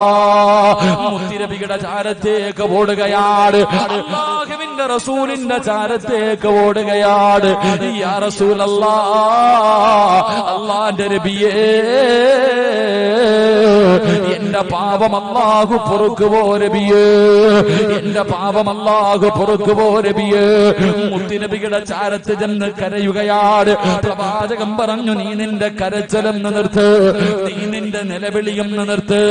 മുത്തിനബിയുടെ ചാരത്തേക്ക് ഓടുകയാണ്. അല്ലാഹുവിന്റെ റസൂലിന്റെ ചാരത്തേക്ക് ഓടുകയാണ്. യാ റസൂലല്ലാഹ്, അല്ലാഹുവിന്റെ നബിയേ, എന്റെ പാപം അല്ലാഹു പൊറുക്കുവോ നബിയേ, എന്റെ പാപം അല്ലാഹു പൊറുക്കുവോ നബിയേ. മുത്തിനബിയുടെ ചാരത്ത് ചെന്ന് കരയുകയാണ്. പ്രവാചകൻ പറഞ്ഞു, നീ നിന്റെ കരച്ചിലെന്ന് നിർത്ത്, നീ നിന്റെ നിലവിളിയെന്ന് നിർത്ത്.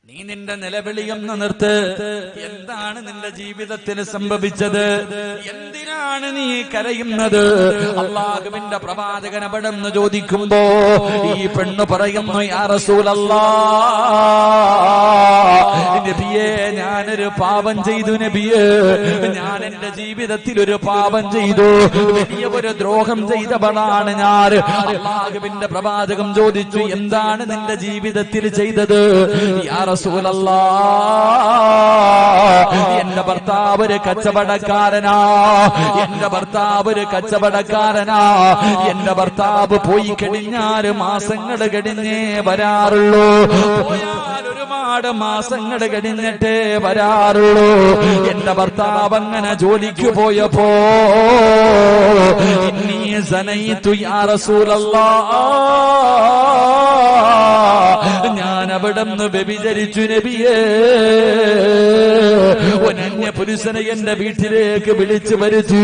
നീ നിന്റെ നിലവിളിയെന്ന് നിർത്ത്. എന്താണ് നിന്റെ ജീവിതത്തിൽ സംഭവിച്ചത്? എന്തിനാണ് നീ കരയുന്നത്? അല്ലാഹുവിന്റെ പ്രവാചകൻ അവിടെന്ന് ചോദിക്കുമ്പോ ഈ പെണ്ണ് പറയുന്നു, യാ റസൂലല്ലാഹ്, നബിയേ, ഞാനൊരു പാപം ചെയ്തു നബിയേ, ഞാൻ എന്റെ ജീവിതത്തിൽ ഒരു പാപം ചെയ്തു, വലിയ ഒരു ദ്രോഹം ചെയ്തവളാണ് ഞാൻ. അല്ലാഹുവിന്റെ പ്രവാചകൻ ചോദിച്ചു, എന്താണ് നിന്റെ ജീവിതത്തിൽ ചെയ്തത്? യാ റസൂലല്ലാഹ്, എന്റെ ഭർത്താവ് ഒരു കച്ചവടക്കാരനാ, എന്റെ ഭർത്താവ് ഒരു കച്ചവടക്കാരനാ. എന്റെ ഭർത്താവ് പോയി കഴിഞ്ഞാൽ മാസങ്ങൾ കഴിഞ്ഞേ വരാറുള്ളൂ, പോയാൽ ഒരുപാട് മാസങ്ങൾ കഴിഞ്ഞിട്ടേ വരാറുള്ളൂ. എന്റെ ഭർത്താവ് അങ്ങനെ ജോലിക്ക് പോയപ്പോ ഇന്നീ സനയിതു യാ റസൂലല്ലാഹ്, ഞാൻ അവിടുന്ന് വ്യഭിചരിച്ചു നബിയേ. ഒരന്യ പുരുഷനെ എന്റെ വീട്ടിലേക്ക് വിളിച്ചു വരുത്തി,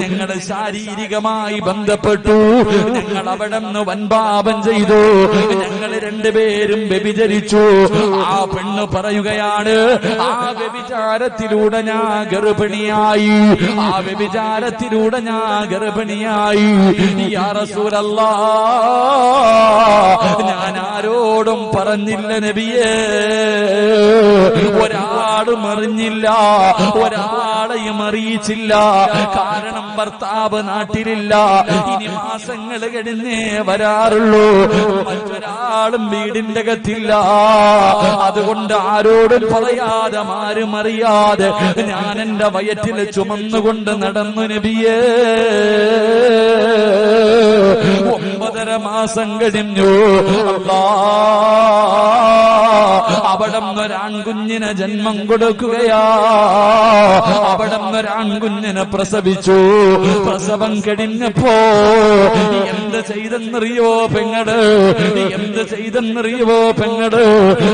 ഞങ്ങൾ ശാരീരികമായി ബന്ധപ്പെട്ടു, ഞങ്ങൾ അവിടുന്ന് വൻപാപം ചെയ്തു, ഞങ്ങൾ രണ്ടുപേരും വ്യഭിചരിച്ചു. ആ പെണ്ണ് പറയുകയാണ്, ആ വ്യഭിചാരത്തിലൂടെ ഞാൻ ഗർഭിണിയായി, ആ വ്യഭിചാരത്തിലൂടെ ഞാൻ ഗർഭിണിയായി. യാ റസൂലല്ലാഹ്, ഞാൻ ആരോടും പറഞ്ഞില്ല നബിയേ, ഒരാളും അറിഞ്ഞില്ല, ഒരാളെയും അറിയിച്ചില്ല. കാരണം ഭർത്താവ് നാട്ടിലില്ല, ഇനി മാസങ്ങൾ കഴിഞ്ഞേ വരാറുള്ളൂ, മറ്റൊരാളും വീടിന്റെ അകത്തില്ല. അതുകൊണ്ട് ആരോടും പറയാതെ, ആരും അറിയാതെ ഞാൻ എന്റെ വയറ്റിൽ ചുമന്നുകൊണ്ട് നടന്നു നബിയേ. 9.5 മാസം കഴിഞ്ഞു. അവിടന്നൊരാൺകുഞ്ഞിനെ ജന്മം കൊടുക്കുകയാ, അവിടന്നൊരാൺകുഞ്ഞിനെ പ്രസവിച്ചു. പ്രസവം കഴിഞ്ഞപ്പോ എന്ത് ചെയ്തെന്നറിയോ പെങ്ങള്, എന്ത് ചെയ്തെന്നറിയോ പെങ്ങള്,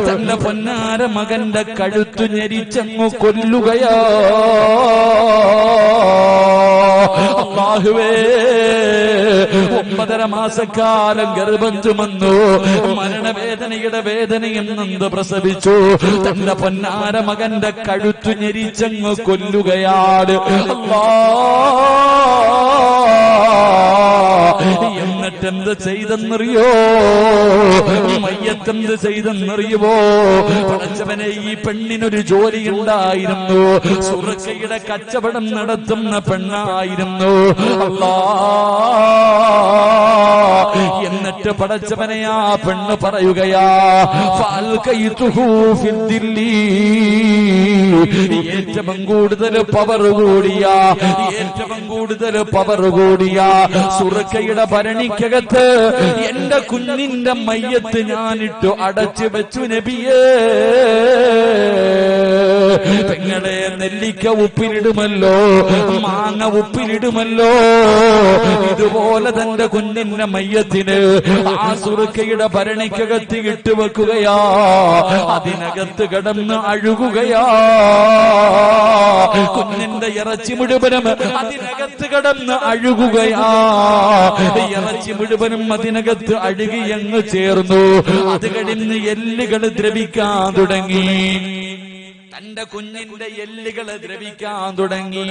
തന്റെ പൊന്നാര മകന്റെ കഴുത്തു ഞെരിച്ചങ്ങു കൊല്ലുകയാ. അല്ലാഹുവേ, 9.5 മാസക്കാലം ഗർഭം ചുമന്നു, മരണവേദനയുടെ വേദനയിൽ നിന്ന് പ്രസവിച്ചു. തന്റെ പൊന്നാര മകന്റെ കഴുത്തു ഞെരിച്ചങ്ങ് കൊല്ലുകയാണ്. എന്നിട്ടെന്ത് ചെയ്തെന്നറിയോ, മയ്യത്തെന്ത് ചെയ്തെന്നറിയുവോ? പടച്ചവനെ, ഈ പെണ്ണിനൊരു ജോലി ഉണ്ടായിരുന്നു, സുർക്കയുടെ കച്ചവടം നടത്തുന്ന പെണ്ണായിരുന്നു. എന്നിട്ട് പടച്ചവനെ ആ പെണ്ണ് പറയുകയാ, ഏറ്റവും കൂടുതൽ പവർ കൂടിയ, ഏറ്റവും കൂടുതൽ പവർ കൂടിയ സുർക്കയുടെ ഭരണിക്കകത്ത് എന്റെ കുഞ്ഞിന്റെ മയ്യത്ത് ഞാനിട്ടു അടച്ചു വെച്ചു നബിയേ. പെങ്ങളെ, നെല്ലിക്ക ഉപ്പിലിടുമല്ലോ, മാങ്ങ ഉപ്പിലിടുമല്ലോ, ഇതുപോലെ തന്റെ കുഞ്ഞിന്റെ മയ്യത്തിന് ആ സുർക്കയുടെ ഭരണിക്കകത്ത് ഇട്ടുവെക്കുകയാ. അതിനകത്ത് കിടന്ന് അഴുകുകയാ. കുഞ്ഞിന്റെ ഇറച്ചി മുഴുവനും അതിനകത്ത് കിടന്ന് അഴുകുകയാ. ഇറച്ചി മുഴുവനും അതിനകത്ത് അഴുകിയങ്ങ് ചേർന്നു. അത് കഴിഞ്ഞ് എല്ലുകൾ ദ്രവിക്കാൻ തുടങ്ങി. തന്റെ കുഞ്ഞിന്റെ എല്ലുകൾ ദ്രവിക്കാൻ തുടങ്ങി.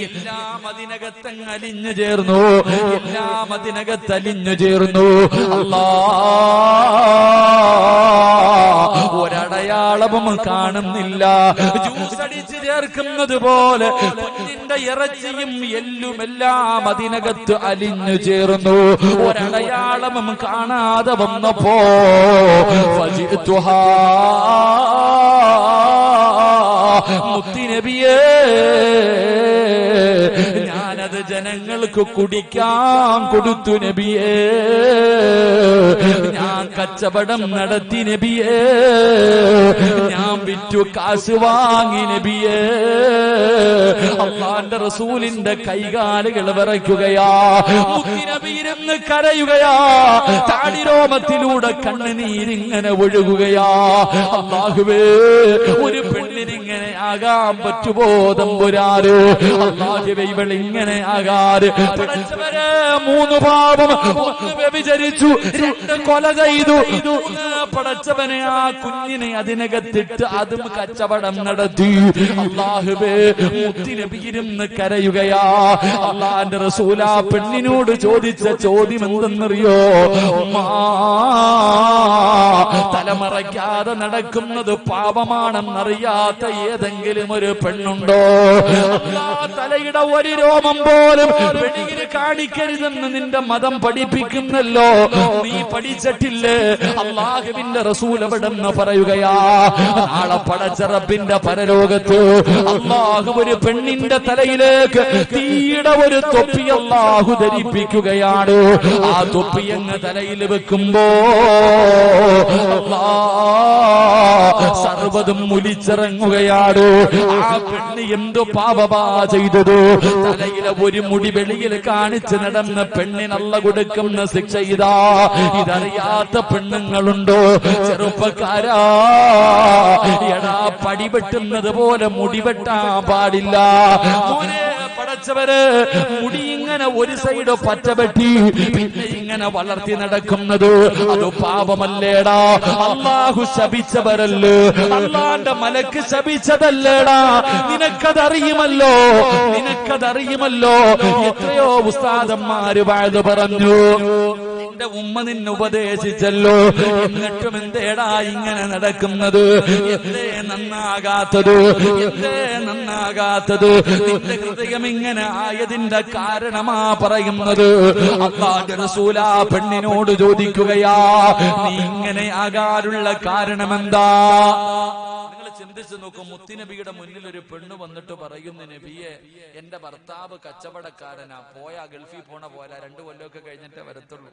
എല്ലാം അതിനകത്തങ്ങ് അലിഞ്ഞു ചേർന്നു, എല്ലാം അതിനകത്ത് അലിഞ്ഞു ചേർന്നു. ഒരടയാളവും കാണുന്നില്ല. ജ്യൂസ് അടിച്ച് ചേർക്കുന്നത് പോലെ കുഞ്ഞിന്റെ ഇറച്ചിയും എല്ലുമെല്ലാം അതിനകത്ത് അലിഞ്ഞു ചേർന്നു. ഒരടയാളവും കാണാതെ വന്നപ്പോ മുത്തിനബിയേ, ഞാനത് ജനങ്ങൾക്ക് കുടിക്കാൻ കൊടുത്തു നബിയേ. ഞാൻ കച്ചവടം നടത്തി നബിയേ, ഞാൻ വിറ്റു കാശ് വാങ്ങി നബിയേ. അള്ളാന്റെ റസൂലിന്റെ കൈകാലുകൾ വിറയ്ക്കുകയാ, മുത്തുനബിയിരുന്ന് കരയുകയാ, താടിരോമത്തിലൂടെ കണ്ണുനീരിങ്ങനെ ഒഴുകുകയാ. അല്ലാഹുവേ, ഒരു പെണ്ണിനിങ്ങനെ ആകാൻ പറ്റുമോ തമ്പുരാന്? അല്ലാഹുവേ, ഇവളിങ്ങനെ ആകാറ്. പടച്ചവരെ, 3 പാപം, 1 വ്യഭിചരിച്ചു, 2 കൊല ചെയ്തു. പടച്ചവനെ, ആ കുഞ്ഞിനെ അതിനകത്തിട്ട് അതും കച്ചവടം നടത്തി. അല്ലാഹുവേ, മുത്തുനബിയിരുന്ന് കരയുകയാ. അല്ലാഹുവിന്റെ റസൂൽ ആ പെണ്ണിനോട് ചോദിച്ച ചോദ്യം എന്തെന്നറിയോ? തലമറയ്ക്കാതെ നടക്കുന്നത് പാപമാണെന്നറിയാത്ത ഏതെങ്കിലും ഒരു പെണ്ണുണ്ടോ? തലയുടെ ഒരു രോമം പോലും വെളിയിൽ കാണിക്കരുതെന്ന് നിന്റെ മതം പഠിപ്പിക്കുന്നല്ലോ, നീ പഠിച്ചിട്ടില്ലേ? അല്ലാഹുവിന്റെ റസൂൽ എവിടെന്ന് പറയുകയാ, നാളെ പടച്ച റബ്ബിന്റെ പരലോകത്ത് അല്ലാഹു ഒരു പെണ്ണിന്റെ തലയിലേക്ക് തീയുടെ ഒരു തൊപ്പി അല്ലാഹു ധരിപ്പിക്കുകയാണ്. ആ തൊപ്പി അങ്ങ് തലയിൽ വെക്കുമ്പോ സർവ്വതും മുലിച്ചിറങ്ങുകയാണ്. ആ പെണ്ണ് എന്തു പാപമാ ചെയ്തത്? തലയിലെ ഒരു മുടി വെളിയിൽ കാണിച്ച് നടന്ന പെണ്ണിനല്ല കൊടുക്കുന്ന ശിക്ഷ ഇതാ. ഇതറിയാത്ത പെണ്ണുങ്ങളുണ്ടോ? ചെറുപ്പക്കാരാ, എടാ, പടിവെട്ടുന്നത് പോലെ മുടിവെട്ടാൻ പാടില്ല. പടച്ചവര് മുടി ഇങ്ങനെ ഒരു സൈഡ് പറ്റപെട്ടി പിന്നെ ഇങ്ങനെ വളർത്തി നടക്കുന്നത് അത് പാപമല്ലേടാ? അല്ലാഹു ശപിച്ചവരല്ലേ? അല്ലാഹുവിന്റെ മലക്ക് ശപിച്ചതല്ലേടാ? നിനക്കതറിയുമല്ലോ, നിനക്കതറിയുമല്ലോ. എത്രയോ ഉസ്താദന്മാര് വാഴ്ന്നു പറഞ്ഞു, എന്റെ ഉമ്മ നിന്നെ ഉപദേശിച്ചല്ലോ, എന്നിട്ടും എന്തേടാ ഇങ്ങനെ നടക്കുന്നത്? എന്തേ നന്നാകാത്തത്? എന്തേ നന്നാകാത്തത്? നിന്റെ ഹൃദയം ഇങ്ങനെ ആയതിന്റെ കാരണമാ പറയുന്നത്. അല്ലാഹുവിന്റെ റസൂൽ ആ പെണ്ണിനോട് ചോദിക്കുകയാ, നീ ഇങ്ങനെ ആകാനുള്ള കാരണമെന്താ? ചിന്തിച്ചു നോക്കും. മുത്തുനബിയുടെ മുന്നിൽ ഒരു പെണ്ണ് വന്നിട്ട് പറയുന്നു, നബിയെ, എന്റെ ഭർത്താവ് കച്ചവടക്കാരനാ, പോയാ ഗൾഫിൽ പോണ പോലെ 2 കൊല്ലമൊക്കെ കഴിഞ്ഞിട്ടേ വരത്തുള്ളൂ,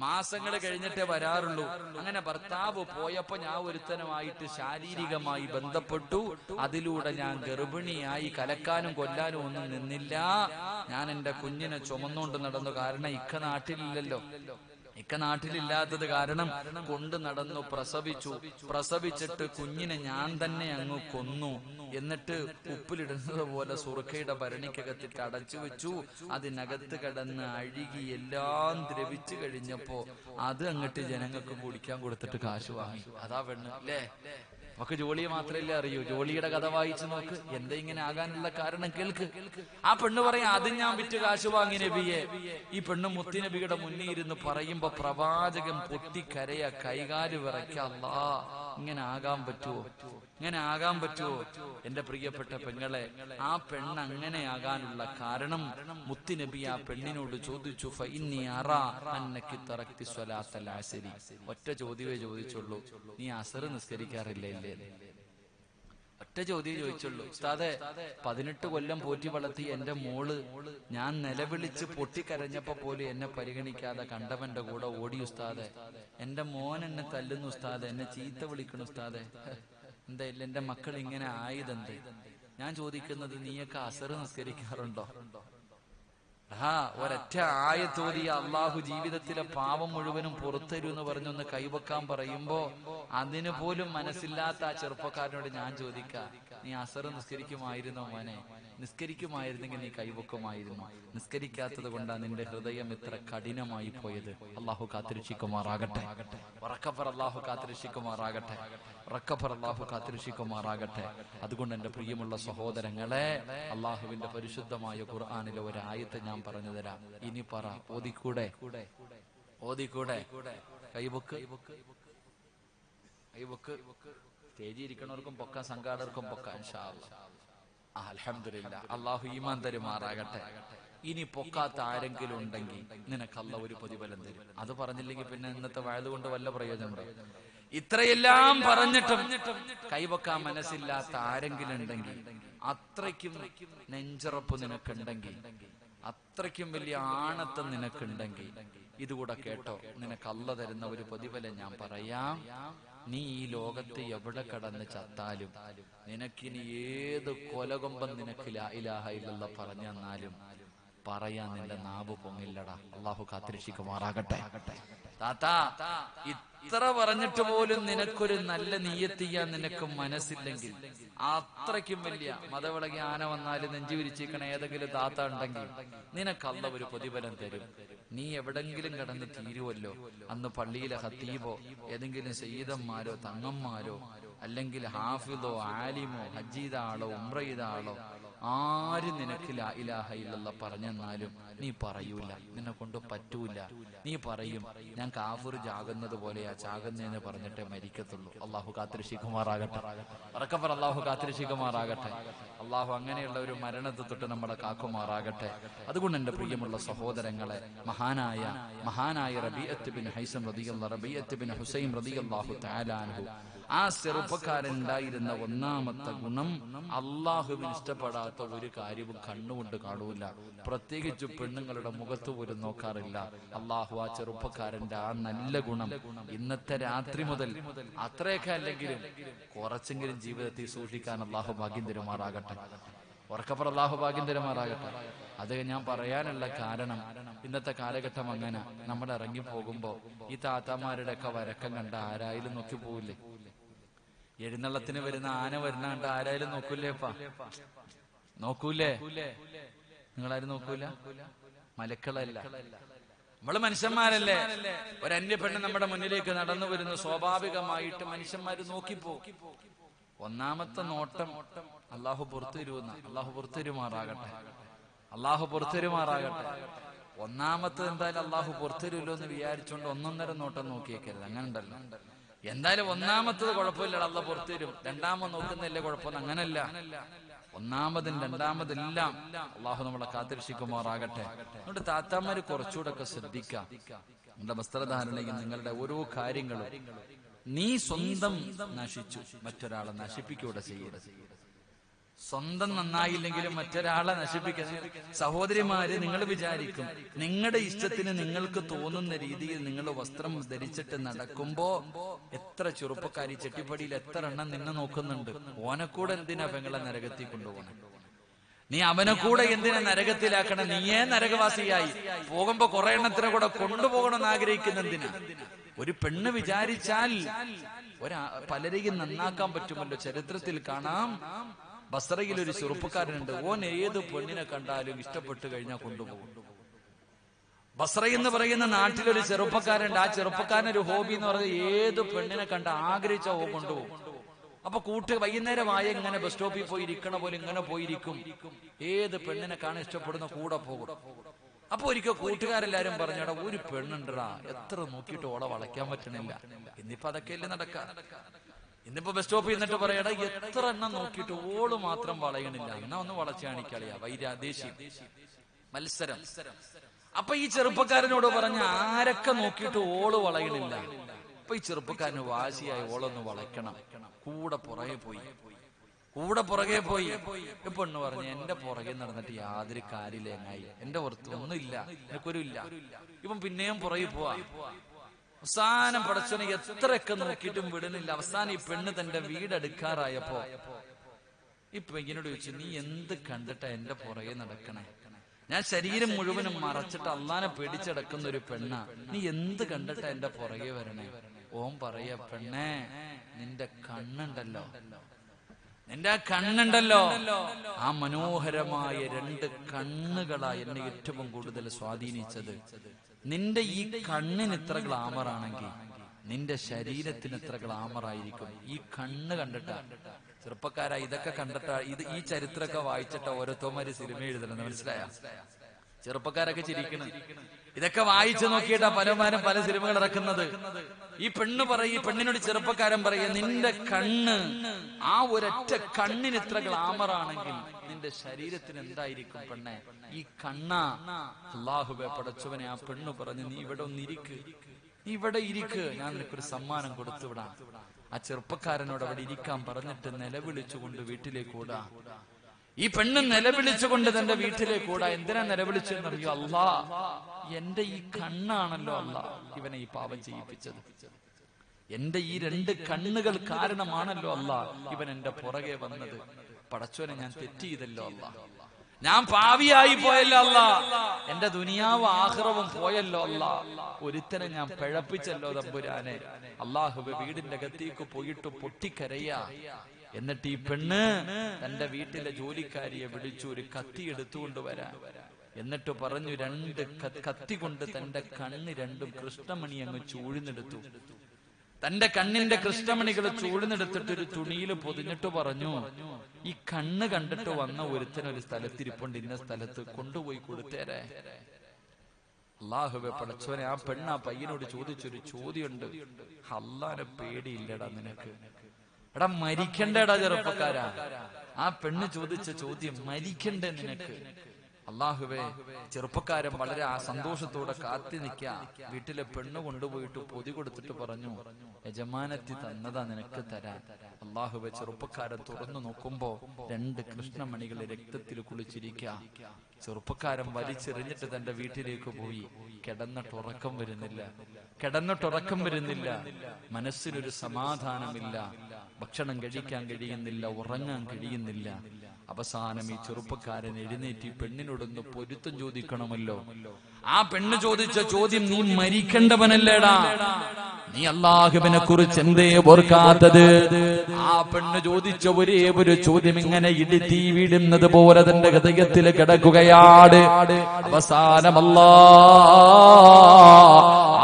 മാസങ്ങൾ കഴിഞ്ഞിട്ടേ വരാറുള്ളൂ. അങ്ങനെ ഭർത്താവ് പോയപ്പോ ഞാൻ ഒരുത്തനുമായിട്ട് ശാരീരികമായി ബന്ധപ്പെട്ടു, അതിലൂടെ ഞാൻ ഗർഭിണിയായി, കലക്കാനും കൊല്ലാനും ഒന്നും നിന്നില്ല. ഞാൻ എന്റെ കുഞ്ഞിനെ ചുമന്നുകൊണ്ട് നടന്നു, കാരണം ഇക്ക നാട്ടിലില്ലല്ലോ. ഇക്ക നാട്ടിലില്ലാത്തത് കാരണം കൊണ്ട് നടന്നു, പ്രസവിച്ചിട്ട് കുഞ്ഞിനെ ഞാൻ തന്നെ അങ്ങ് കൊന്നു. എന്നിട്ട് ഉപ്പിലിടുന്നത് പോലെ സുർക്കയുടെ ഭരണിക്കകത്തിട്ട് അടച്ചു വെച്ചു. അതിനകത്ത് കിടന്ന് അഴുകി എല്ലാം ദ്രവിച്ചു കഴിഞ്ഞപ്പോ അത് അങ്ങോട്ട് ജനങ്ങൾക്ക് കുടിക്കാൻ കൊടുത്തിട്ട് കാശ് വാങ്ങി. അതാ പെണ്ണ് അല്ലേ? നമുക്ക് ജോലിയെ മാത്രമല്ലേ അറിയൂ. ജോലിയുടെ കഥ വായിച്ചു നോക്ക്, എന്താ ഇങ്ങനെ ആകാനുള്ള കാരണം കേൾക്ക്. ആ പെണ്ണ് പറയാം, അത് ഞാൻ വിറ്റ് കാശ് വാങ്ങി നബിയെ. ഈ പെണ്ണ് മുത്തുനബിയുടെ മുന്നിൽ ഇരുന്ന് പറയുമ്പോ പ്രവാചകൻ പൊട്ടിക്കരയ, കൈകാല് വിറയ്ക്ക. അല്ലാ, ഇങ്ങനെ ആകാൻ പറ്റുമോ? ഇങ്ങനെ ആകാൻ പറ്റുമോ? എന്റെ പ്രിയപ്പെട്ട പെങ്ങളെ, ആ പെണ്ണ് അങ്ങനെ ആകാനുള്ള കാരണം മുത്തുനബി ആ പെണ്ണിനോട് ചോദിച്ചു, ഫഇന്നി അറാ അന്നകി തറക്തി സ്വലാത്തൽ അസ്രി. ഒറ്റ ചോദ്യമേ ചോദിച്ചുള്ളൂ, നീ അസർ നിസ്കരിക്കാറില്ലേ? ഒറ്റ ചോദ്യം ചോദിച്ചുള്ളൂ. ഉസ്താദെ, 18 കൊല്ലം പോറ്റി വളർത്തി എന്റെ മോള് ഞാൻ നിലവിളിച്ച് പൊട്ടിക്കരഞ്ഞപ്പോ പോലും എന്നെ പരിഗണിക്കാതെ കണ്ടവന്റെ കൂടെ ഓടി ഉസ്താദെ. എന്റെ മോൻ എന്നെ തല്ലുന്നു ഉസ്താദെ, എന്നെ ചീത്ത വിളിക്കണു ഉസ്താദെ. എന്താ ഇല്ല, എന്റെ മക്കൾ ഇങ്ങനെ ആയതെന്ത്? ഞാൻ ചോദിക്കുന്നത്, നീയൊക്കെ അസർ നിസ്കരിക്കാറുണ്ടോ? ഒരൊറ്റ ആയത്തോതി അള്ളാഹു ജീവിതത്തിലെ പാവം മുഴുവനും പുറത്തരൂ എന്ന് പറഞ്ഞൊന്ന് കൈവക്കാൻ പറയുമ്പോ അതിന് പോലും മനസ്സില്ലാത്ത ആ ചെറുപ്പക്കാരനോട് ഞാൻ ചോദിക്കാം, നീ അസർ നിസ്കരിക്കുമായിരുന്നോ മോനെ? നിസ്കരിക്കുമായിരുന്നെങ്കിൽ നീ കൈവക്കുമായിരുന്നു. നിസ്കരിക്കാത്തത് കൊണ്ടാണ് നിന്റെ ഹൃദയം ഇത്ര കഠിനമായി പോയത്. അള്ളാഹു കാത്തിരക്ഷിക്കുമാറാകട്ടെ. അള്ളാഹു കാത്തിരക്ഷിക്കുമാറാകട്ടെ. അള്ളാഹു കാത്തിരക്ഷിക്കുമാറാകട്ടെ. അതുകൊണ്ട് എന്റെ പ്രിയമുള്ള സഹോദരങ്ങളെ, അള്ളാഹുവിന്റെ പരിശുദ്ധമായ ഖുർആനിലെ ഒരു ആയത്ത് ഞാൻ പറഞ്ഞു തരാം. ഇനി പറ, ഓതിക്കൂടെ? ഓതിക്കൂടെ? കൈവക്ക്, കൈവക്ക്. സ്റ്റേജിൽ ഇരിക്കണവർക്കും പൊക്കാൻ, സംഘാടകർക്കും പൊക്കാൻ. ഇൻഷാ അല്ലാഹ്. അൽഹംദുലില്ലാഹ്. അള്ളാഹു ഈമാൻ തരുമാറാകട്ടെ. ഇനി പൊക്കാത്ത ആരെങ്കിലും ഉണ്ടെങ്കിൽ നിനക്ക് അല്ലാഹു ഒരു പ്രതിഫലം തരും. അത് പറഞ്ഞില്ലെങ്കിൽ പിന്നെ ഇന്നത്തെ വയത് കൊണ്ട് വല്ല പ്രയോജനമുണ്ടോ? ഇത്രയെല്ലാം പറഞ്ഞിട്ടും കൈവക്കാൻ മനസ്സില്ലാത്ത ആരെങ്കിലും ഉണ്ടെങ്കിൽ, അത്രയ്ക്കും നെഞ്ചുറപ്പ് നിനക്കുണ്ടെങ്കിൽ അത്രയ്ക്കും വലിയ ആണത്തം നിനക്കുണ്ടെങ്കിൽ ഇതുകൂടെ കേട്ടോ, നിനക്ക് അല്ല തരുന്ന ഒരു പ്രതിഫലം ഞാൻ പറയാം. നീ ഈ ലോകത്ത് എവിടെ കടന്ന് ചത്താലും നിനക്കിനി ഏത് കൊലകൊമ്പം നിനക്ക് ലാ ഇലാഹ ഇല്ലല്ലാഹ് പറഞ്ഞു തന്നാലും പറയാൻ നിന്റെ നാവ് പൊങ്ങില്ലടാ. അള്ളാഹു കാത്തിരക്ഷിക്കുമാറാകട്ടെ. താത്താ, ഇത്ര പറഞ്ഞിട്ട് പോലും നിനക്കൊരു നല്ല നിയ്യത്ത് ചെയ്യാൻ നിനക്ക് മനസ്സില്ലെങ്കിൽ, അത്രയ്ക്കും വലിയ മതവിളകി ആന വന്നാലും നെഞ്ചു വിരിച്ചിരിക്കണ ഏതെങ്കിലും താത്ത ഉണ്ടെങ്കിൽ നിനക്ക് അല്ല ഒരു പ്രതിഫലം തരും. നീ എവിടെങ്കിലും കിടന്ന് തീരുവല്ലോ, അന്ന് പള്ളിയിലെ ഖത്തീബോ ഏതെങ്കിലും സയ്യിദന്മാരോ തങ്ങന്മാരോ അല്ലെങ്കിൽ ഹാഫിദോ ആലിമോ ഹജ്ജ് ചെയ്ത ആളോ ഉംറ ചെയ്ത ആളോ ആരും നിനക്ക് ലാ ഇലാഹ ഇല്ലല്ലാഹ് പറഞ്ഞെന്നാലും നീ പറയൂല, നിന്നെ കൊണ്ട് പറ്റൂല. നീ പറയും, ഞാൻ കാഫിർ ചാകുന്നത് പോലെയാ ചാകുന്നതെന്ന് പറഞ്ഞിട്ടേ മരിക്കത്തുള്ളൂ. അള്ളാഹു കാത്തിരക്ഷിക്കുമാറാകട്ടെ. ഉറക്കപ്പറ, അള്ളാഹു കാത്തിരക്ഷിക്കുമാറാകട്ടെ. അള്ളാഹു അങ്ങനെയുള്ള ഒരു മരണത്തെ തൊട്ട് നമ്മളെ കാക്കുമാറാകട്ടെ. അതുകൊണ്ട് എന്റെ പ്രിയമുള്ള സഹോദരങ്ങളെ, മഹാനായ റബീഅത്ത് ബിൻ ഹൈസം റളിയല്ലാഹു റബീഅത്ത് ബിൻ ഹുസൈൻ റളിയല്ലാഹു തആല അൻഹു, ആ ചെറുപ്പക്കാരൻ ഉണ്ടായിരുന്ന ഒന്നാമത്തെ ഗുണം, അള്ളാഹുവിന് ഇഷ്ടപ്പെടാത്ത ഒരു കാര്യവും കണ്ണുകൊണ്ട് കാണൂല, പ്രത്യേകിച്ച് പെണ്ണുങ്ങളുടെ മുഖത്ത് പോലും നോക്കാറില്ല. അള്ളാഹു ആ ചെറുപ്പക്കാരന്റെ ആ നല്ല ഗുണം ഇന്നത്തെ രാത്രി മുതൽ അത്രയൊക്കെ അല്ലെങ്കിലും കുറച്ചെങ്കിലും ജീവിതത്തിൽ സൂക്ഷിക്കാൻ അള്ളാഹു ഭാഗ്യം തരുമാറാകട്ടെ. ഉറക്കപ്പുറം അള്ളാഹു ഭാഗ്യം തരുമാറാകട്ടെ. അത് ഞാൻ പറയാനുള്ള കാരണം, ഇന്നത്തെ കാലഘട്ടം അങ്ങനെ നമ്മൾ ഇറങ്ങി പോകുമ്പോ ഈ താത്താമാരുടെ ഒക്കെ വരക്കം കണ്ട ആരായാലും നോക്കി പോവില്ലേ? എഴുന്നള്ളത്തിന് വരുന്ന ആന വരുന്ന കണ്ട ആരായാലും നോക്കൂലേപ്പാ? നോക്കൂലേ? നിങ്ങളാരും നോക്കൂല? മലക്കളല്ല, നമ്മള് മനുഷ്യന്മാരല്ലേ? ഒരു അന്യ പെണ്ണ് നമ്മുടെ മുന്നിലേക്ക് നടന്നു വരുന്നു, സ്വാഭാവികമായിട്ട് മനുഷ്യന്മാര് നോക്കിപ്പോ. ഒന്നാമത്തെ നോട്ടം അള്ളാഹു പുറത്തുവരുന്ന, അള്ളാഹു പുറത്തുവരുമാറാകട്ടെ, അള്ളാഹു പുറത്തുവരുമാറാകട്ടെ. ഒന്നാമത്തെ എന്തായാലും അള്ളാഹു പുറത്തുവരുമല്ലോ എന്ന് വിചാരിച്ചുകൊണ്ട് ഒന്നൊന്നര നോട്ടം നോക്കിയേക്കരുത്. അങ്ങനെ ഉണ്ടല്ലോ. എന്തായാലും ഒന്നാമത്തത് കുഴപ്പമില്ല, അള്ളാഹ് പുറത്തുവരും. രണ്ടാമത് നോക്കുന്നില്ലേ കുഴപ്പമൊന്നും, അങ്ങനല്ല. ഒന്നാമതും രണ്ടാമതെല്ലാം അള്ളാഹു നമ്മളെ കാത്തിരക്ഷിക്കുമാറാകട്ടെ. അതുകൊണ്ട് താത്താമാര് കുറച്ചുകൂടെ ഒക്കെ ശ്രദ്ധിക്കാം. നിങ്ങളുടെ വസ്ത്രധാരണയും നിങ്ങളുടെ ഓരോ കാര്യങ്ങളും നീ സ്വന്തം നശിച്ചു, മറ്റൊരാളെ നശിപ്പിക്കൂടെ ചെയ്യരുത്. സ്വന്തം നന്നായില്ലെങ്കിലും മറ്റൊരാളെ നശിപ്പിക്കുന്ന സഹോദരിമാര്, നിങ്ങൾ വിചാരിക്കും നിങ്ങളുടെ ഇഷ്ടത്തിന് നിങ്ങൾക്ക് തോന്നുന്ന രീതിയിൽ നിങ്ങൾ വസ്ത്രം ധരിച്ചിട്ട് നടക്കുമ്പോ എത്ര ചെറുപ്പക്കാരി ചെട്ടിപ്പടിയിൽ എത്ര എണ്ണം നിന്നെ നോക്കുന്നുണ്ട്. ഓനെക്കൂടെ എന്തിനാ പെങ്ങളെ നരകത്തിൽ കൊണ്ടുപോകണം? നീ അവനെ കൂടെ എന്തിനാ നരകത്തിലാക്കണം? നീയേ നരകവാസിയായി പോകുമ്പോ കുറെ എണ്ണത്തിനെ കൂടെ കൊണ്ടുപോകണമെന്ന് ആഗ്രഹിക്കുന്ന എന്തിനാ? ഒരു പെണ്ണ് വിചാരിച്ചാൽ പലരെയും നന്നാക്കാൻ പറ്റുമല്ലോ. ചരിത്രത്തിൽ കാണാം, ബസ്രയിൽ ഒരു ചെറുപ്പക്കാരനുണ്ട്. ഓൻ ഏത് പെണ്ണിനെ കണ്ടാലും ഇഷ്ടപ്പെട്ട് കഴിഞ്ഞാൽ കൊണ്ടുപോകും. ബസ്ര എന്ന് പറയുന്ന നാട്ടിലൊരു ചെറുപ്പക്കാരുണ്ട്. ആ ചെറുപ്പക്കാരനൊരു ഹോബി എന്ന് പറയുന്നത് ഏത് പെണ്ണിനെ കണ്ട ആഗ്രഹിച്ച ഓ കൊണ്ടുപോകും. അപ്പൊ വൈകുന്നേരമായ ഇങ്ങനെ ബസ് സ്റ്റോപ്പിൽ പോയി ഇരിക്കണ പോലെ ഇങ്ങനെ പോയിരിക്കും. ഏത് പെണ്ണിനെ കാണാൻ ഇഷ്ടപ്പെടുന്ന കൂടെ പോകും. അപ്പൊ ഒരിക്കൽ കൂട്ടുകാരെല്ലാരും പറഞ്ഞടാ, ഒരു പെണ്ണുണ്ടടാ, എത്ര നോക്കിയിട്ട് ഓളെ വളയ്ക്കാൻ പറ്റണില്ല. ഇന്നിപ്പോ അതൊക്കെയല്ലേ നടക്കാം. ഇന്നിപ്പോ ബസ് സ്റ്റോപ്പിൽ നിന്നിട്ട് പറയടാ, എത്ര എണ്ണം നോക്കിയിട്ട് ഓള് മാത്രം വളയണില്ല, എന്നാ ഒന്ന് വളച്ചു കാണിക്കളിയാ. വൈരാദേശി മത്സരം. അപ്പൊ ഈ ചെറുപ്പക്കാരനോട് പറഞ്ഞ ആരൊക്കെ നോക്കിയിട്ട് ഓള് വളയണില്ല. അപ്പൊ ഈ ചെറുപ്പക്കാരന് വാശിയായി ഓളൊന്ന് വളയ്ക്കണം. കൂടെ പുറകെ പോയി. പെണ്ണ് പറഞ്ഞു, എന്റെ പുറകെ നടന്നിട്ട് യാതൊരു കാര്യമില്ലേങ്ങായി, എന്റെ പുറത്ത് ഒന്നുമില്ല, എനിക്കൊരു ഇല്ല. ഇപ്പം പിന്നെയും പുറകെ പോവാ. അവസാനം പടച്ചോനെ എത്രയൊക്കെ നോക്കിയിട്ടും വിടുന്നില്ല. അവസാനം ഈ പെണ്ണ് തന്റെ വീടെടുക്കാറായപ്പോ ഈ പെണ്ണിനോട് ചോദിച്ചു, നീ എന്ത് കണ്ടിട്ടാ എന്റെ പുറകെ നടക്കണേ? ഞാൻ ശരീരം മുഴുവനും മറച്ചിട്ട് അള്ളാനെ പേടിച്ചടക്കുന്ന ഒരു പെണ്ണ, നീ എന്ത് കണ്ടിട്ടാ എന്റെ പുറകെ വരണേ? ഓം പറയാ, പെണ്ണേ, നിന്റെ കണ്ണുണ്ടല്ലോ, ആ മനോഹരമായ 2 കണ്ണുകളായി എന്നെ ഏറ്റവും കൂടുതൽ സ്വാധീനിച്ചത്. നിന്റെ ഈ കണ്ണിന് ഇത്ര ഗ്ലാമർ ആണെങ്കിൽ നിന്റെ ശരീരത്തിന് എത്ര ഗ്ലാമർ ആയിരിക്കും. ഈ കണ്ണ് കണ്ടിട്ടാ. ചെറുപ്പക്കാരാ, ഇതൊക്കെ കണ്ടിട്ടാ, ഈ ചരിത്രമൊക്കെ വായിച്ചിട്ടാ ഓരോരുത്തന്മാര് സിനിമ എഴുതണം. മനസ്സിലായ? ചെറുപ്പക്കാരൊക്കെ ചിരിക്കണം. ഇതൊക്കെ വായിച്ചു നോക്കിയിട്ടാ പലമാരും പല സിനിമകൾ ഇറക്കുന്നത്. ഈ പെണ്ണിനോട് ചെറുപ്പക്കാരൻ പറയുക, നിന്റെ കണ്ണ്, ആ ഒരൊറ്റ കണ്ണിന് ഇത്ര ഗ്ലാമർ ആണെങ്കിൽ നിന്റെ ശരീരത്തിന് എന്തായിരിക്കും പെണ്ണെ? ഈ കണ്ണാ. അല്ലാഹുവേ പടച്ചവനെ, ആ പെണ്ണ് പറഞ്ഞു, നീ ഇവിടെ ഒന്നിരിക്ക്, നീ ഇവിടെ ഇരിക്ക്, ഞാൻ നിനക്കൊരു സമ്മാനം കൊടുത്തുവിടാം. ആ ചെറുപ്പക്കാരനോട് അവിടെ ഇരിക്കാൻ പറഞ്ഞിട്ട് നിലവിളിച്ചുകൊണ്ട് വീട്ടിലേക്ക് ഓടാ. ഈ പെണ്ണ് നിലവിളിച്ചുകൊണ്ട് തന്റെ വീട്ടിലേക്ക് കൂടാ. എന്തിനാ നിലവിളിച്ചെന്നറിയോ? അല്ലാ, എന്റെ ഈ കണ്ണാണല്ലോ അല്ലാ ഇവനെ ഈ പാപം ചെയ്യിപ്പിച്ചത്. എന്റെ ഈ 2 കണ്ണുകൾ കാരണമാണല്ലോ അല്ലാ ഇവൻ എന്റെ പുറകെ വന്നത്. പടച്ചോനെ, ഞാൻ തെറ്റ് ചെയ്തല്ലോ അല്ലാ, ഞാൻ പാവിയായി പോയല്ലോ അല്ലാ, എന്റെ ദുനിയാവും ആഖിറവും പോയല്ലോ അല്ലാ, ഒരുത്തനെ ഞാൻ പിഴപ്പിച്ചല്ലോ തമ്പുരാനെ. അല്ലാഹുവേ, വീടിന്റെ അകത്തേക്ക് പോയിട്ട് പൊട്ടിക്കരയാ. എന്നിട്ട് ഈ പെണ്ണ് തന്റെ വീട്ടിലെ ജോലിക്കാരിയെ വിളിച്ചു ഒരു കത്തി എടുത്തുകൊണ്ട് വരാൻ. എന്നിട്ട് പറഞ്ഞു, 2 കത്തി കൊണ്ട് തന്റെ കണ്ണ് 2 കൃഷ്ണമണി അങ്ങ് ചൂഴ്ന്നെടുത്തു. തന്റെ കണ്ണിന്റെ കൃഷ്ണമണികൾ ചൂഴ്ന്നെടുത്തിട്ട് ഒരു തുണിയിൽ പൊതിഞ്ഞിട്ട് പറഞ്ഞു, ഈ കണ്ണ് കണ്ടിട്ട് വന്ന ഒരുത്തനൊരു സ്ഥലത്തിരിപ്പുണ്ട്, ഇന്ന സ്ഥലത്ത് കൊണ്ടുപോയി കൊടുത്തേരെ. അല്ലാഹുവേ പടച്ചോനെ, ആ പെണ്ണ് ആ പയ്യനോട് ചോദിച്ചൊരു ചോദ്യമുണ്ട്. അല്ലാഹുവിനെ പേടിയില്ലടാ നിനക്ക്? എടാ, മരിക്കണ്ടേടാ ചെറുപ്പക്കാരാ. ആ പെണ്ണ് ചോദിച്ച ചോദ്യം, മരിക്കണ്ടേ നിനക്ക്? അല്ലാഹുവേ, ചെറുപ്പക്കാരൻ വളരെ ആ സന്തോഷത്തോടെ കാത്തി നിൽക്കാ. വീട്ടിലെ പെണ്ണ് കൊണ്ടുപോയിട്ട് പൊതി കൊടുത്തിട്ട് പറഞ്ഞു, യജമാനത്തി തന്നതാ നിനക്ക് തരാൻ. അല്ലാഹുവേ, ചെറുപ്പക്കാരൻ തുറന്നു നോക്കുമ്പോ 2 കൃഷ്ണമണികൾ രക്തത്തിൽ കുളിച്ചിരിക്ക. ചെറുപ്പക്കാരൻ വലിച്ചെറിഞ്ഞിട്ട് തന്റെ വീട്ടിലേക്ക് പോയി. കിടന്നിട്ടുറക്കം വരുന്നില്ല, മനസ്സിനൊരു സമാധാനമില്ല, ഭക്ഷണം കഴിക്കാൻ കഴിയുന്നില്ല, ഉറങ്ങാൻ കഴിയുന്നില്ല. അവസാനം ഈ ചെറുപ്പക്കാരൻ എഴുന്നേറ്റ് പെണ്ണിനോടൊന്ന് പൊരുത്തം ചോദിക്കണമല്ലോ. ആ പെണ്ണ് ചോദിച്ച ചോദ്യം, നീ മരിക്കേണ്ടവനല്ലേടാ, നീ അല്ലാഹുവിനെ കുറിച്ച് എന്തേ ഓർക്കാത്തത്? ആ പെണ്ണ് ചോദിച്ച ഒരേ ഒരു ചോദ്യം ഇങ്ങനെ ഇടിത്തീ വീടുന്നത് പോലെ തന്റെ ഹൃദയത്തിൽ കിടക്കുകയാണ്. അവസാനമല്ലാ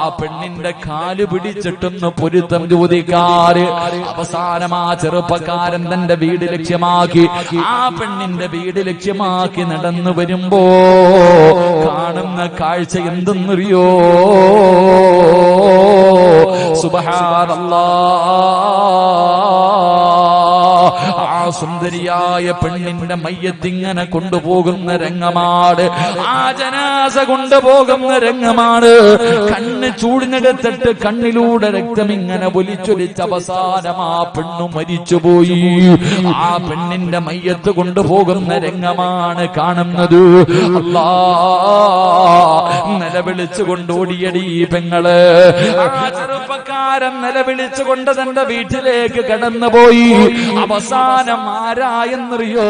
ആ പെണ്ണിന്റെ കാല് പിടിച്ചിട്ടൊന്ന് പൊരുത്തം ചോദിക്കാറ്. അവസാനം ആ ചെറുപ്പക്കാരൻ തന്റെ വീട് ലക്ഷ്യമാക്കി, ആ പെണ്ണിന്റെ വീട് ലക്ഷ്യമാക്കി നടന്നു വരുമ്പോ കാണുന്ന കാഴ്ച എന്തെന്നറിയോ? സുബ്ഹാനല്ലാഹ്, ആ സുന്ദരിയായ പെണ്ണിന്റെ മയ്യത്തിങ്ങനെ കൊണ്ടുപോകുന്ന രംഗമാണ്, ആ ജനാസ കൊണ്ടുപോകുന്ന രംഗമാണ്. കണ്ണ് ചൂടിനെടുത്തിട്ട് കണ്ണിലൂടെ രക്തം ഇങ്ങനെ ഒലിച്ചൊലിച്ച് അവസാനം ആ പെണ്ണു മരിച്ചുപോയി. ആ പെണ്ണിന്റെ മയ്യത്ത് കൊണ്ടുപോകുന്ന രംഗമാണ് കാണുന്നത്. അല്ലാ, നിലവിളിച്ചുകൊണ്ട് ഓടിയടി പെങ്ങള്. ആ ചെറുപ്പക്കാരൻ നിലവിളിച്ചുകൊണ്ട് തന്റെ വീട്ടിലേക്ക് കടന്നുപോയി. അവസാനം ആരായെന്നറിയോ?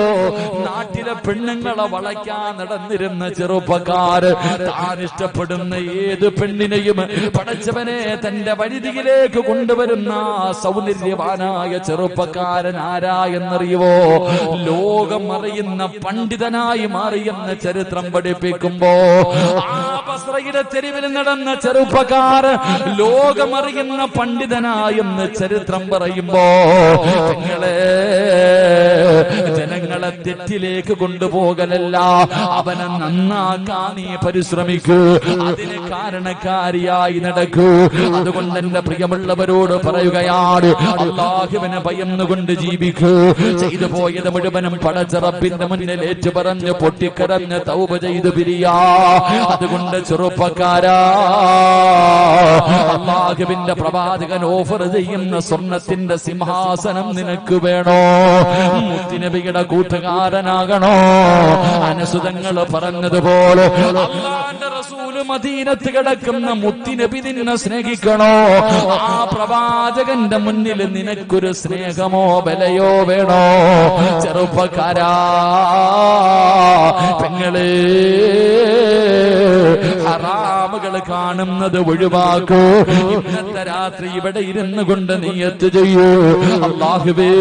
നാട്ടിലെ പെണ്ണുങ്ങളെ വളയ്ക്കാൻ നടന്നിരുന്ന ചെറുപ്പക്കാര്. താൻ ഇഷ്ടപ്പെടുന്ന ഏത് പെണ്ണിനെയും പടച്ചവനെ തന്റെ വഴിതിയിലേക്ക് കൊണ്ടുവരുന്ന സൗന്ദര്യവാനായ ചെറുപ്പക്കാരൻ ആരായെന്നറിയുവോ? ലോകം അറിയുന്ന പണ്ഡിതനായി മാറിയെന്ന ചരിത്രം പഠിപ്പിക്കുമ്പോ ആ ബസ്രയുടെ തെരുവിൽ നടന്ന ചെറുപ്പക്കാർ ലോകമറിയുന്ന പണ്ഡിതനായെന്ന് ചരിത്രം പറയുമ്പോ ജനങ്ങളെ തെറ്റിലേക്ക് കൊണ്ടുപോകലല്ല, അവനെ നന്നാക്കാൻ നീ പരിശ്രമിക്കൂ, അതിന് കാരണക്കാരിയായി നടക്കൂ. അതുകൊണ്ട് എന്റെ പ്രിയമുള്ളവരോട് പറയുകയാണ്, അല്ലാഹുവിനെ ഭയന്നുകൊണ്ട് ജീവിക്കൂ. ചെയ്തു പോയത് മുഴുവനും പടച്ചറപ്പിന്റെ മുന്നിൽ ഏറ്റു പറഞ്ഞ് പൊട്ടിക്കരഞ്ഞ് തൗബ ചെയ്തു പിരിയാ. അതുകൊണ്ട് ചെറുപ്പക്കാരാ, അല്ലാഹുവിന്റെ പ്രവാചകൻ ഓഫർ ചെയ്യുന്ന സ്വർണത്തിന്റെ സിംഹാസനം നിനക്ക് വേണോ? മുത്തുനബിയുടെ കൂട്ടുകാരനാകണോ? അനുസുതങ്ങൾ പറഞ്ഞതുപോലെ അല്ലാഹുവിന്റെ റസൂല് മദീനത്ത് കിടക്കുന്ന മുത്തുനബി നിന്നെ സ്നേഹിക്കണോ? ആ പ്രവാചകന്റെ മുന്നിൽ നിനക്കൊരു സ്നേഹമോ വിലയോ വേണോ? ചെറുപ്പക്കാരാ, പെങ്ങളെ, ഹറാമുകൾ കാണുന്നത് ഒഴിവാക്കൂ. ഇന്നത്തെ രാത്രി ഇവിടെ ഇരുന്നു കൊണ്ട് നിയ്യത്ത് ചെയ്യൂ, അല്ലാഹുവേ,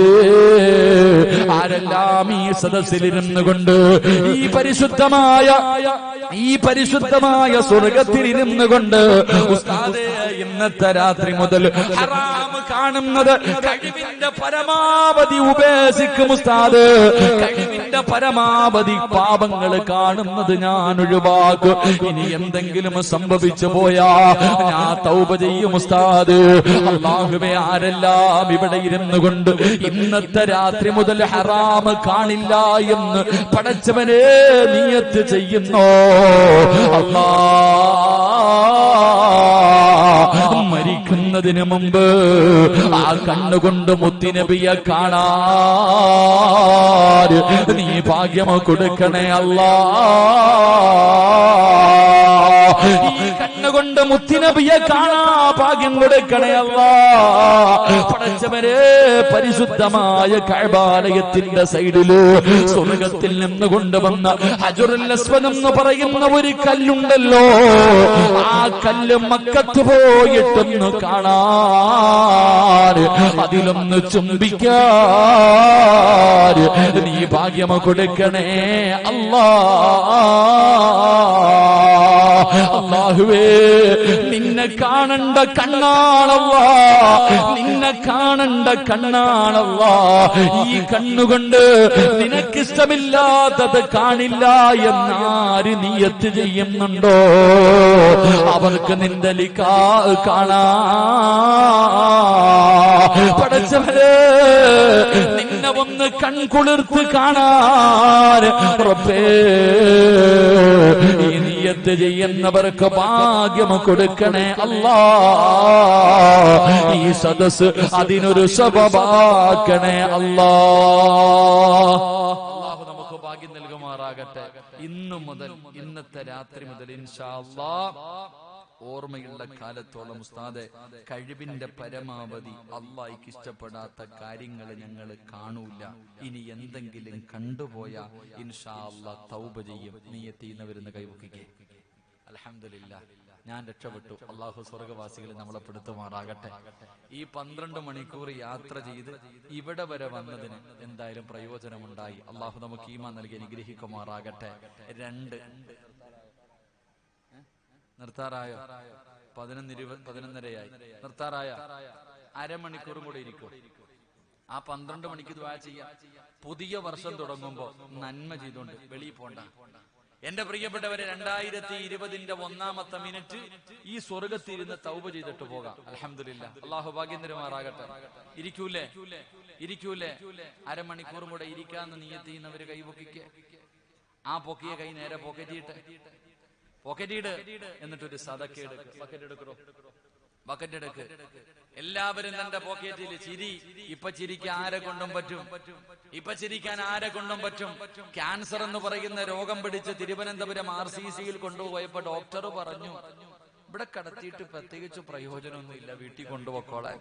ആരെല്ലാം ഈ സദസ്സിലിരുന്നു കൊണ്ട് ഈ പരിശുദ്ധമായ സ്വർഗത്തിലിരുന്നു കൊണ്ട് ഉസ്താദേ, ഇന്നത്തെ രാത്രി മുതൽ ഹറാം കാണുന്നത് കഴിവിന്റെ പരമാവധി ഉപേക്ഷിക്കും ഉസ്താദ്. കഴിവിന്റെ പരമാവധി പാപങ്ങൾ കാണുന്നത് ഞാൻ ഒഴിവാക്കും. ഇനി എന്തെങ്കിലും സംഭവിച്ചു പോയാ ഞാൻ തൗബ ചെയ്യും ഉസ്താദ്. അല്ലാഹുവേ, ആരെല്ലാം ഇവിടെ ഇരുന്നു കൊണ്ട് ഇന്നത്തെ രാത്രി മുതൽ ഹറാം കാണില്ല എന്ന് പടച്ചവനെ നിയത്ത് ചെയ്യുന്നോ? അല്ലാഹ്, മരിക്കുന്നതിന് മുമ്പ് ആ കണ്ണുകൊണ്ട് മുത്തുനബിയെ കാണാൻ നീ ഭാഗ്യം കൊടുക്കണേ അല്ലാ. ഈ കണ്ണുകൊണ്ട് മുത്തുനബിയെ കാണാ ഭാഗ്യം കൊടുക്കണേ അല്ലാ. പടച്ചവരെ, പരിശുദ്ധമായ കഅബാലയത്തിന്റെ സൈഡില് സ്വർഗത്തിൽ നിന്ന് കൊണ്ടുവന്ന ഹജറുൽ അസ്വദ് എന്ന് പറയുന്ന ഒരു കല്ലുണ്ടല്ലോ, ആ കല്ല് മക്കത്ത് പോയിട്ടൊന്ന് കാണാൻ, അതിലൊന്ന് ചുംബിക്കാൻ നീ ഭാഗ്യം കൊടുക്കണേ അല്ലാ. അല്ലാഹുവേ, നിന്നെ കാണണ്ട കണ്ണാണല്ലാ, നിന്നെ കാണണ്ട കണ്ണാണല്ലാ. ഈ കണ്ണുകൊണ്ട് നിനക്കിഷ്ടമില്ലാത്തത് കാണില്ല എന്നാര് നിയത്ത് ചെയ്യുന്നുണ്ടോ അവർക്ക് നിന്റെ ലിഖാ കാണാ. പടച്ചവരെ, നിന്നെ ഒന്ന് കൺകുളിർത്ത് കാണാൻ റബ്ബേ ഈ നിയത്ത് ചെയ്യുന്നവർക്ക് ഭാഗ്യം കൊടുക്കണേ അല്ലാ. ഈ സദസ് അതിനൊരു സബബാക്കണേ അല്ലാ. അല്ലാഹു നമുക്ക് ഭാഗ്യം നൽകുമാറാകട്ടെ. ഇന്നു മുതൽ, ഇന്നത്തെ രാത്രി മുതൽ ഇൻഷാ അല്ലാഹ് ഓർമ്മയുള്ള കാലത്തോളം ഉസ്താദെ കഴിവിന്റെ പരമാവധി അല്ലാഹ്ക്ക് ഇഷ്ടപ്പെടാത്ത കാര്യങ്ങൾ ഞങ്ങൾ കാണൂല. ഇനി എന്തെങ്കിലും കണ്ടുപോയാ ഇൻഷാ അല്ലാഹ് തൗബ ചെയ്യും. നിയത്ത് ചെയ്യുന്നവരെന്ന് കൈവക്കിക്കേ. അൽഹംദുലില്ലാഹ്, ഞാൻ രക്ഷപ്പെട്ടു. അള്ളാഹു സ്വർഗവാസികളെ നമ്മളെ പെടുത്തുമാറാകട്ടെ. ഈ 12 മണിക്കൂർ യാത്ര ചെയ്ത് ഇവിടെ വരെ വന്നതിന് എന്തായാലും പ്രയോജനമുണ്ടായി. അള്ളാഹു നമുക്ക് ഈമാൻ നൽകി അനുഗ്രഹിക്കുമാറാകട്ടെ. 2 നിർത്താറായോ? 11:20 നിർത്താറായ? അരമണിക്കൂറും കൂടെ ഇരിക്കും. ആ 12 മണിക്ക് ദുആ ചെയ്യാം. പുതിയ വർഷം തുടങ്ങുമ്പോ നന്മ ചെയ്തുകൊണ്ട് വെളിയിൽ പോണ്ട. എന്റെ പ്രിയപ്പെട്ടവരെ, 2020 ഒന്നാമത്തെ മിനിറ്റ് ഈ സ്വർഗത്തിരുന്ന് തൗബ ചെയ്തിട്ട് പോകാം. അൽഹംദുലില്ലാഹ്, അല്ലാഹു ഭാഗ്യം തരുമാറാകട്ടെ. ഇരിക്കൂലേ? അരമണിക്കൂറും കൂടെ ഇരിക്കാന്ന് നിയത്ത് ചെയ്യുന്നവര് കൈ പൊക്കിക്ക്. ആ പൊക്കിയ കൈ നേരെ പോക്കറ്റിട്ട് എന്നിട്ടൊരു സദക്ക എടുക്ക്. ബക്കറ്റ് എടുക്ക്. എല്ലാവരും തന്റെ പോക്കറ്റിൽ ചിരി. ഇപ്പൊ ചിരിക്കാൻ ആരെ കൊണ്ടും പറ്റും. ക്യാൻസർ എന്ന് പറയുന്ന രോഗം പിടിച്ച് തിരുവനന്തപുരം RCCയിൽ കൊണ്ടുപോയപ്പോ ഡോക്ടർ പറഞ്ഞു, ഇവിടെ കടത്തിയിട്ട് പ്രത്യേകിച്ച് പ്രയോജനമൊന്നുമില്ല, വീട്ടിൽ കൊണ്ടുപോക്കോളെ.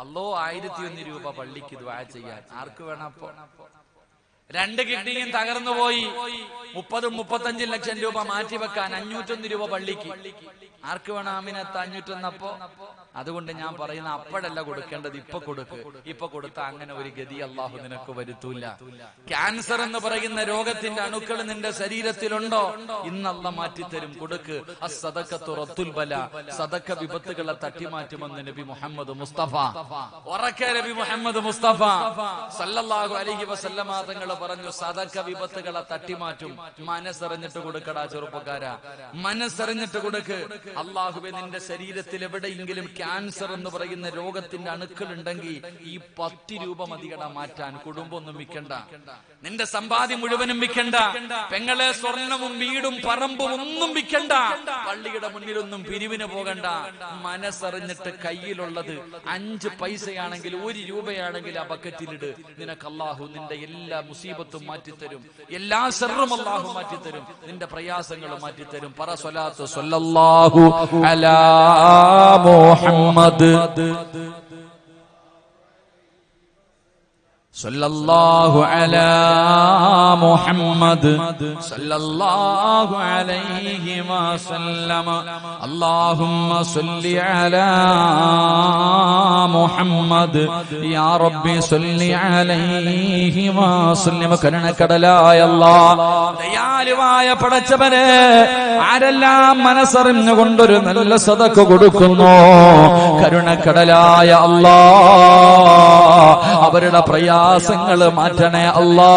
അല്ലോ 1001 രൂപ പള്ളിക്ക് ദുആ ചെയ്യാൻ. ആർക്ക് വേണം? അപ്പോ 2 കിഡ്നിയും തകർന്നു പോയി. 30-35 ലക്ഷം രൂപ മാറ്റിവെക്കാൻ 501 രൂപ പള്ളിക്ക്. ആർക്ക് വേണം ആമിനത്ത് 501? അപ്പോ അതുകൊണ്ട് ഞാൻ പറയുന്ന അപ്പോഴല്ല കൊടുക്കേണ്ടത്, ഇപ്പൊ കൊടുത്ത അങ്ങനെ ഒരു ഗതി അള്ളാഹു നിനക്ക് വരുത്തൂല. ക്യാൻസർ എന്ന് പറയുന്ന രോഗത്തിന്റെ അണുക്കൾ നിന്റെ ശരീരത്തിലുണ്ടോ? ഇന്നല്ല മാറ്റിത്തരും. കൊടുക്ക്. അസ്സദഖത്തു റദ്ദുൽ ബലാ. സദഖ വിപത്തുകളെ തട്ടിമാറ്റുമെന്ന് നബി മുഹമ്മദ് മുസ്തഫ. ഉറക്കെ നബി മുഹമ്മദ് മുസ്തഫ സല്ലല്ലാഹു അലൈഹി വസല്ലമ തങ്ങൾ പറഞ്ഞു, സദഖ വിപത്തുകളെ തട്ടിമാറ്റും. മനസ്സറിഞ്ഞിട്ട് കൊടുക്കടാ ചെറുപ്പക്കാരാ, മനസ്സറിഞ്ഞിട്ട് കൊടുക്ക്. അള്ളാഹുവേ, നിന്റെ ശരീരത്തിൽ എവിടെയെങ്കിലും ക്യാൻസർ എന്ന് പറയുന്ന രോഗത്തിന്റെ അണുക്കൾ ഉണ്ടെങ്കിൽ ഈ 10 രൂപ മതികട മാറ്റാൻ. കുടുംബമൊന്നും വിൽക്കണ്ട, നിന്റെ സമ്പാദ്യം മുഴുവനും വിൽക്കണ്ട, പെങ്ങളെ സ്വർണവും വീടും പറമ്പും ഒന്നും വിൽക്കണ്ട, പള്ളിയുടെ മുന്നിലൊന്നും പിരിവിന് പോകണ്ട. മനസ്സറിഞ്ഞിട്ട് കയ്യിലുള്ളത് 5 പൈസയാണെങ്കിൽ 1 രൂപയാണെങ്കിൽ ആ ബക്കറ്റിലിട്. നിനക്ക് അള്ളാഹു നിന്റെ എല്ലാ മുസീബത്തും മാറ്റിത്തരും, എല്ലാ ശർറും അള്ളാഹു മാറ്റിത്തരും, നിന്റെ പ്രയാസങ്ങളും മാറ്റിത്തരും. പറ സ്വലാത്ത് സ്വല്ലല്ലാഹു അലാ മുഹമ്മദ് സല്ലല്ലാഹു അലാ മുഹമ്മദ് സല്ലല്ലാഹു അലൈഹി വസല്ലമ. അല്ലാഹുമ്മ സല്ലി അലാ മുഹമ്മദ് യാ റബ്ബി സല്ലി അലൈഹി വസല്ലമ. കരുണക്കടലായ അല്ലാഹ്, ദയാലുവായ പടച്ചവനെ, ആരെല്ലാം മനസ്സറിഞ്ഞുകൊണ്ടൊരു നല്ല സദഖ കൊടുക്കുന്നു, കരുണക്കടലായ അല്ലാഹ് അവരുടെ പ്രയാസങ്ങൾ മാറ്റണേ അല്ലാ.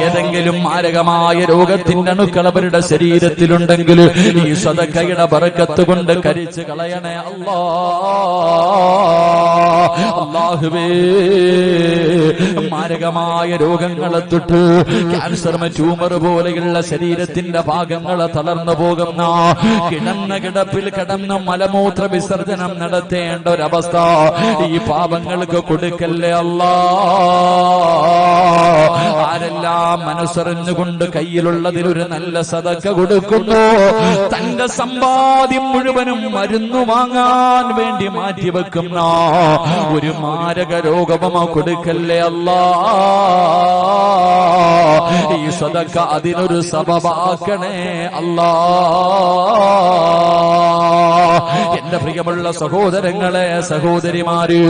ഏതെങ്കിലും മാരകമായ രോഗത്തിന്റെ അണുക്കൾ അവരുടെ ശരീരത്തിലുണ്ടെങ്കിൽ ഈ സദഖയുടെ ബറക്കത്ത് കൊണ്ട് കരിച്ചു കളയണേ അല്ലാ. അല്ലാഹുവേ മാരകമായ രോഗങ്ങളെ തൊട്ട് ക്യാൻസർ ട്യൂമർ പോലെയുള്ള ശരീരത്തിന്റെ ഭാഗങ്ങളെ തളർന്നു പോകുന്ന കിടന്ന കിടപ്പിൽ കിടന്ന് മലമൂത്ര വിസർജനം നടത്തേണ്ട ഒരവസ്ഥ ഈ പാപങ്ങൾക്ക് കൊടുക്കല്ലേ അല്ലാ. ആരെല്ലാം മനസ്സറിഞ്ഞുകൊണ്ട് കയ്യിലുള്ളതിലൊരു നല്ല സദക്ക കൊടുക്കുന്നു, തന്റെ സമ്പാദ്യം മുഴുവനും മരുന്നു വാങ്ങാൻ വേണ്ടി മാറ്റിവെക്കുന്ന ഒരു മാരക രോഗമോ കൊടുക്കല്ലേ അല്ലാ. ഈ സദക്ക അതിനൊരു സബബാക്കണേ അല്ലാ. എന്റെ പ്രിയമുള്ള സഹോദരങ്ങളെ, സഹോദരിമാര്,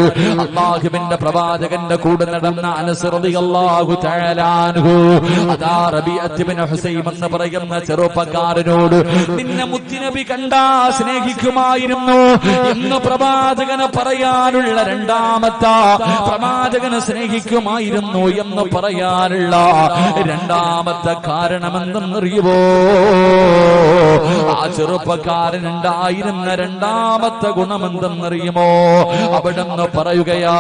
അല്ലാഹുവിന്റെ പ്രവാചകന്റെ കൂടെ നടന്ന അനസ് റളിയല്ലാഹു തആല അൻഹു അതാ റബീഅത്ത് ഇബ്നു ഹുസൈം എന്ന് പറയുന്ന ചെറുപ്പക്കാരനോട് നിന്നെ മുത്തുനബി കണ്ടാ സ്നേഹിക്കുമായിരുന്നു എന്ന് പ്രവാചകന് പറയാനുള്ള രണ്ടാമത്തെ, പ്രവാചകനെ സ്നേഹിക്കുമായിരുന്നു എന്ന് പറയാനുള്ള രണ്ടാമത്തെ കാരണമെന്തെന്നറിയുവോ? ആ ചെറുപ്പക്കാരനുണ്ടായിരുന്ന രണ്ടാമത്തെ ഗുണമെന്തെന്നറിയുമോ? അവിടെന്ന് പറയുകയാ,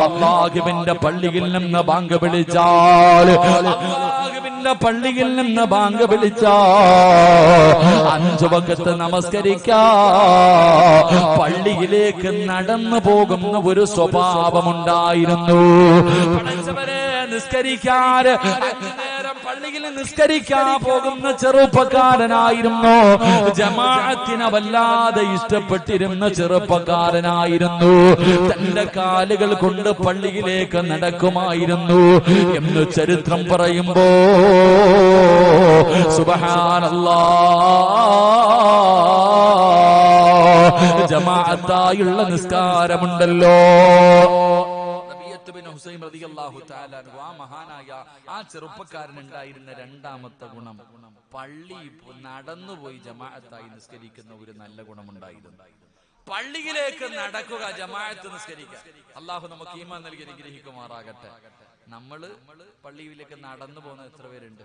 അല്ലാഹുവിന്റെ പള്ളിയിൽ നിന്ന് ബാങ്ക് വിളിച്ചാൽ, അല്ലാഹുവിന്റെ പള്ളിയിൽ നിന്ന് ബാങ്ക് വിളിച്ചാൽ 5 വഖത്ത് നമസ്കരിക്കാ പള്ളിയിലേക്ക് നടന്നു പോകുന്ന ഒരു സ്വഭാവമുണ്ടായിരുന്നു. നിസ്കരിക്കാൻ പള്ളിയിൽ നിസ്കരിക്കാൻ പോകുന്ന ചെറുപ്പക്കാരനായിരുന്നു. ജമാഅത്തിനെ വല്ലാതെ ഇഷ്ടപ്പെട്ടിരുന്ന ചെറുപ്പക്കാരനായിരുന്നു. തന്റെ കാലുകൾ കൊണ്ട് പള്ളിയിലേക്ക് നടക്കുമായിരുന്നു എന്ന് ചരിത്രം പറയുമ്പോ സുബ്ഹാനല്ലാഹ്, ജമാഅത്തായുള്ള നിസ്കാരമുണ്ടല്ലോ. മഹാനായ ആ ചെറുപ്പക്കാരനുണ്ടായിരുന്ന രണ്ടാമത്തെ ഗുണം, പള്ളി നടന്നുപോയി ജമാഅത്തായി നിസ്കരിക്കുന്ന ഒരു നല്ല ഗുണമുണ്ടായിരുന്നു. പള്ളിയിലേക്ക് നടക്കുക, ജമാഅത്ത് നിസ്കരിക്കുക. അള്ളാഹു നമുക്ക് ഈമാൻ നൽകി അനുഗ്രഹിക്കുമാറാകട്ടെ. നമ്മള് പള്ളിയിലേക്ക് നടന്നു പോകുന്ന എത്ര പേരുണ്ട്?